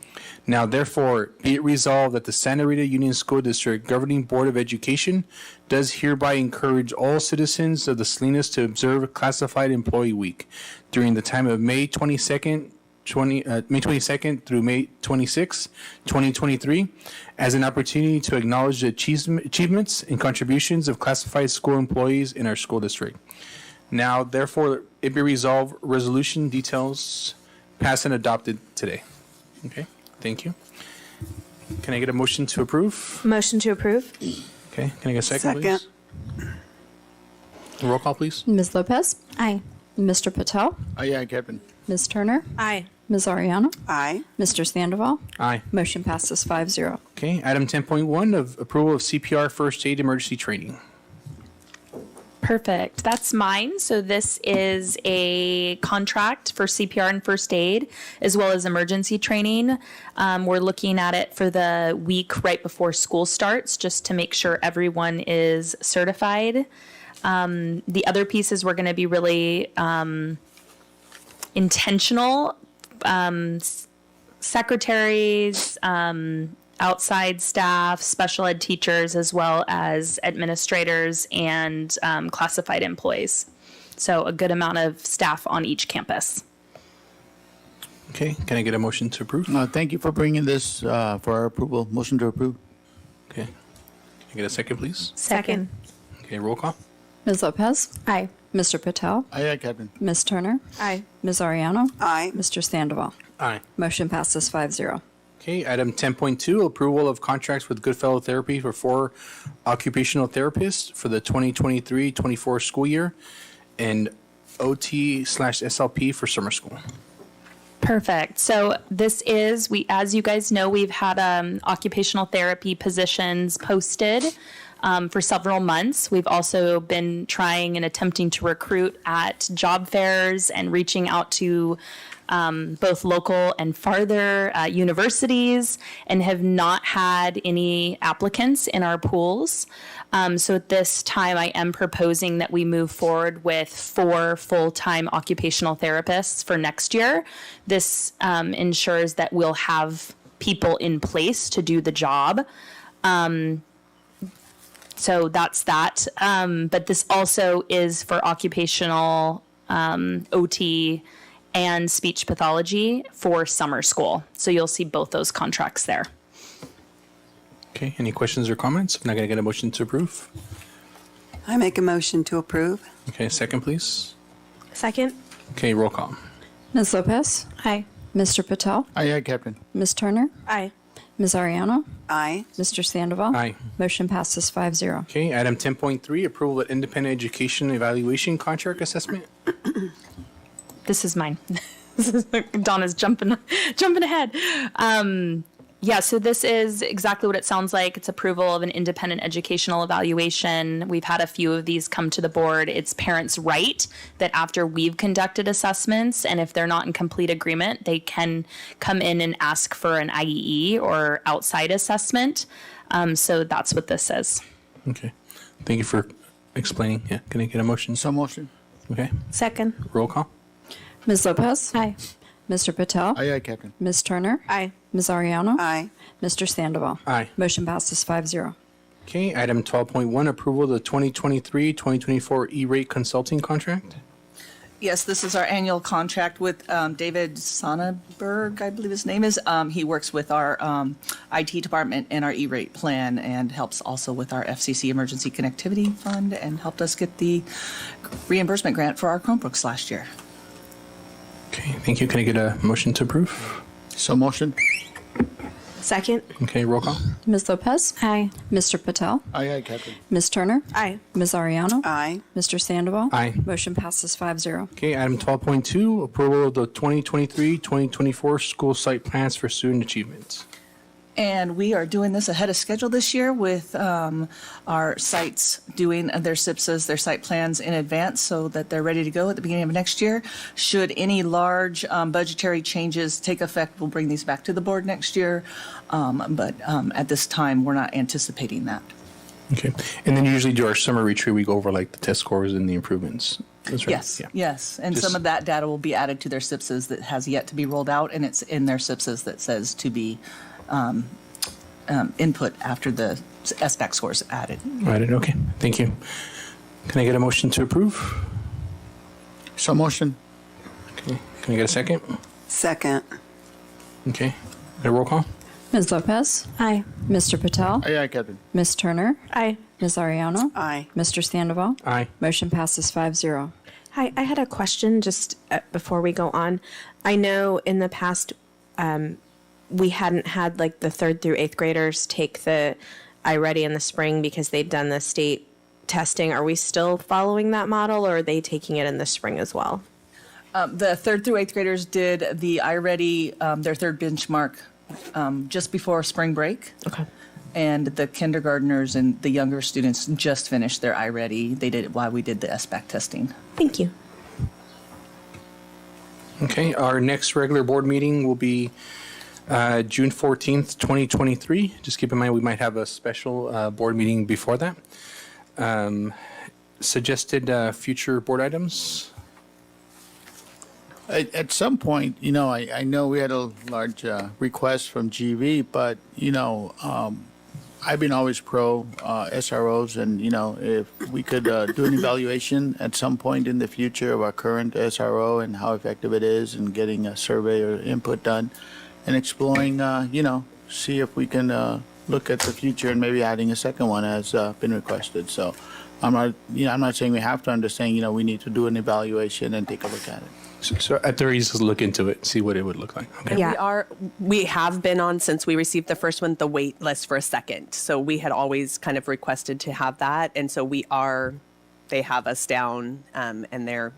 Now, therefore, be it resolved that the Santa Rita Union School District Governing Board of Education does hereby encourage all citizens of the Salinas to observe Classified Employee Week during the time of May 22nd through May 26, 2023, as an opportunity to acknowledge the achievements and contributions of classified school employees in our school district. Now, therefore, it be resolved, resolution details passed and adopted today. Okay, thank you. Can I get a motion to approve? Motion to approve. Okay, can I get a second, please? Roll call, please. Ms. Lopez? Aye. Mr. Patel? Aye, Captain. Ms. Turner? Aye. Ms. Ariano? Aye. Mr. Sandoval? Aye. Motion passes 5-0. Okay, item 10.1 of approval of CPR first aid emergency training. Perfect. That's mine. So this is a contract for CPR and first aid, as well as emergency training. We're looking at it for the week right before school starts, just to make sure everyone is certified. The other pieces we're going to be really intentional. Secretaries, outside staff, special ed teachers, as well as administrators and classified employees. So a good amount of staff on each campus. Okay, can I get a motion to approve? Thank you for bringing this for our approval. Motion to approve. Okay. Can I get a second, please? Second. Okay, roll call. Ms. Lopez? Aye. Mr. Patel? Aye, Captain. Ms. Turner? Aye. Ms. Ariano? Aye. Mr. Sandoval? Aye. Motion passes 5-0. Okay, item 10.2, approval of contracts with Goodfellow Therapy for 4 occupational therapists for the 2023-24 school year and OT/SLP for summer school. Perfect. So this is, as you guys know, we've had occupational therapy positions posted for several months. We've also been trying and attempting to recruit at job fairs and reaching out to both local and farther universities, and have not had any applicants in our pools. So at this time, I am proposing that we move forward with 4 full-time occupational therapists for next year. This ensures that we'll have people in place to do the job. So that's that. But this also is for occupational OT and speech pathology for summer school. So you'll see both those contracts there. Okay, any questions or comments? If not, going to get a motion to approve. I make a motion to approve. Okay, second, please. Second. Okay, roll call. Ms. Lopez? Aye. Mr. Patel? Aye, Captain. Ms. Turner? Aye. Ms. Ariano? Aye. Mr. Sandoval? Aye. Motion passes 5-0. Okay, item 10.3, approval of independent education evaluation contract assessment. This is mine. Donna's jumping ahead. Yeah, so this is exactly what it sounds like. It's approval of an independent educational evaluation. We've had a few of these come to the board. It's parents' right that after we've conducted assessments, and if they're not in complete agreement, they can come in and ask for an IEE or outside assessment. So that's what this is. Okay, thank you for explaining. Yeah, can I get a motion? So motion. Okay, Second. roll call. Ms. Lopez? Aye. Mr. Patel? Aye, Captain. Ms. Turner? Aye. Ms. Ariano? Aye. Mr. Sandoval? Aye. Motion passes 5-0. Okay, item 12.1, approval of the 2023-2024 E-rate consulting contract. Yes, this is our annual contract with David Sonnenberg, I believe his name is. He works with our IT department and our E-rate plan, and helps also with our FCC Emergency Connectivity Fund, and helped us get the reimbursement grant for our Chromebooks last year. Okay, thank you. Can I get a motion to approve? So motion. Second. Okay, roll call. Ms. Lopez? Aye. Mr. Patel? Aye, Captain. Ms. Turner? Aye. Ms. Ariano? Aye. Mr. Sandoval? Aye. Motion passes 5-0. Okay, item 12.2, approval of the 2023-2024 school site plans for student achievement. And we are doing this ahead of schedule this year with our sites doing their SIPSs, their site plans in advance, so that they're ready to go at the beginning of next year. Should any large budgetary changes take effect, we'll bring these back to the board next year. But at this time, we're not anticipating that. Okay, and then usually do our summer retreat, we go over like the test scores and the improvements. That's right. Yes, Yeah. yes. And Just- some of that data will be added to their SIPSs that has yet to be rolled out, and it's in their SIPSs that says to be input after the SBAC scores added. Right, okay, thank you. Can I get a motion to approve? So motion. Okay, can I get a second? Second. Okay, a roll call? Ms. Lopez? Aye. Mr. Patel? Aye, Captain. Ms. Turner? Aye. Ms. Ariano? Aye. Mr. Sandoval? Aye. Motion passes 5-0. Hi, I had a question just before we go on. I know in the past we hadn't had like the 3rd through 8th graders take the iReady in the spring because they'd done the state testing. Are we still following that model, or are they taking it in the spring as well? The 3rd through 8th graders did the iReady, their 3rd benchmark, just before spring break. Okay. And the kindergartners and the younger students just finished their iReady. They did it while we did the SBAC testing. Thank you. Okay, our next regular board meeting will be June 14th, 2023. Just keep in mind, we might have a special board meeting before that. Suggested future board items? At some point, I know we had a large request from GV, but, I've been always pro SROs, and, if we could do an evaluation at some point in the future of our current SRO and how effective it is, and getting a survey or input done, and exploring, see if we can look at the future and maybe adding a second one has been requested. So I'm not saying we have to, I'm just saying, we need to do an evaluation and take a look at it. So at the very least, look into it, see what it would look like. Okay. And we have been on, since we received the first one, the wait list for a second. So we had always kind of requested to have that. And so they have us down, and they're.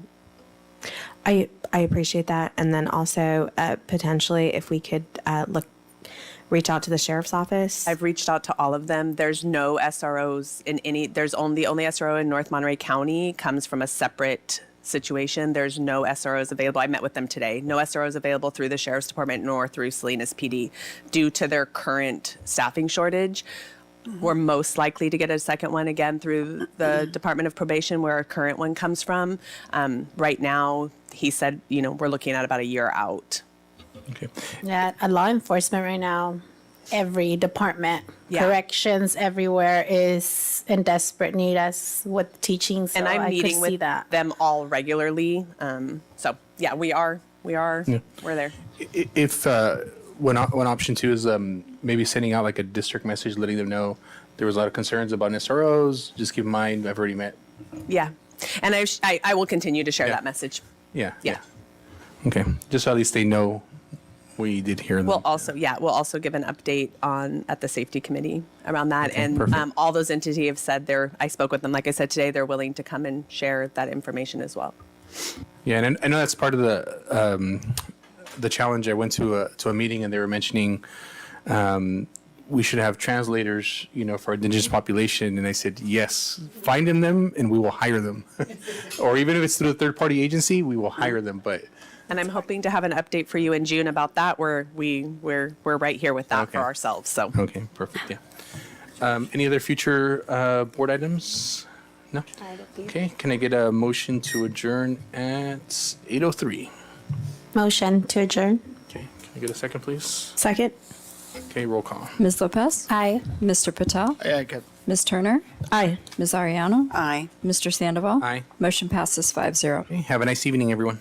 I appreciate that. And then also potentially if we could reach out to the sheriff's office. I've reached out to all of them. There's no SROs in any, the only SRO in North Monterey County comes from a separate situation. There's no SROs available. I met with them today. No SROs available through the Sheriff's Department nor through Salinas PD due to their current staffing shortage. We're most likely to get a second one again through the Department of Probation, where our current one comes from. Right now, he said, we're looking at about a year out. Okay. Yeah, law enforcement right now, every department, corrections everywhere is in desperate need as with teaching. So And I'm I meeting could see with that. them all regularly. So yeah, we're there. If one option two is maybe sending out like a district message, letting them know there was a lot of concerns about SROs. Just keep in mind, I've already met. Yeah. And I will continue to share that message. Yeah. Yeah. Okay. Just so at least they know we did hear them. We'll also give an update at the safety committee around that. Okay, and perfect. all those entities have said I spoke with them, like I said today, they're willing to come and share that information as well. Yeah, and I know that's part of the challenge. I went to a meeting and they were mentioning we should have translators, for indigenous population, and I said yes, find them and we will hire them, or even if it's through a third-party agency, we will hire them. But And I'm hoping to have an update for you in June about that, where we're right here with that for ourselves. So okay, perfect. Yeah. Any other future board items? No. Okay. Can I get a motion to adjourn at 8:03? Motion to adjourn. Okay. Can I get a second, please? Second. Okay. Roll call. Ms. Lopez? Aye. Mr. Patel? I can. Ms. Turner? Aye. Ms. Ariano? Aye. Mr. Sandoval? Aye. Motion passes 5-0. Okay. Have a nice evening, everyone.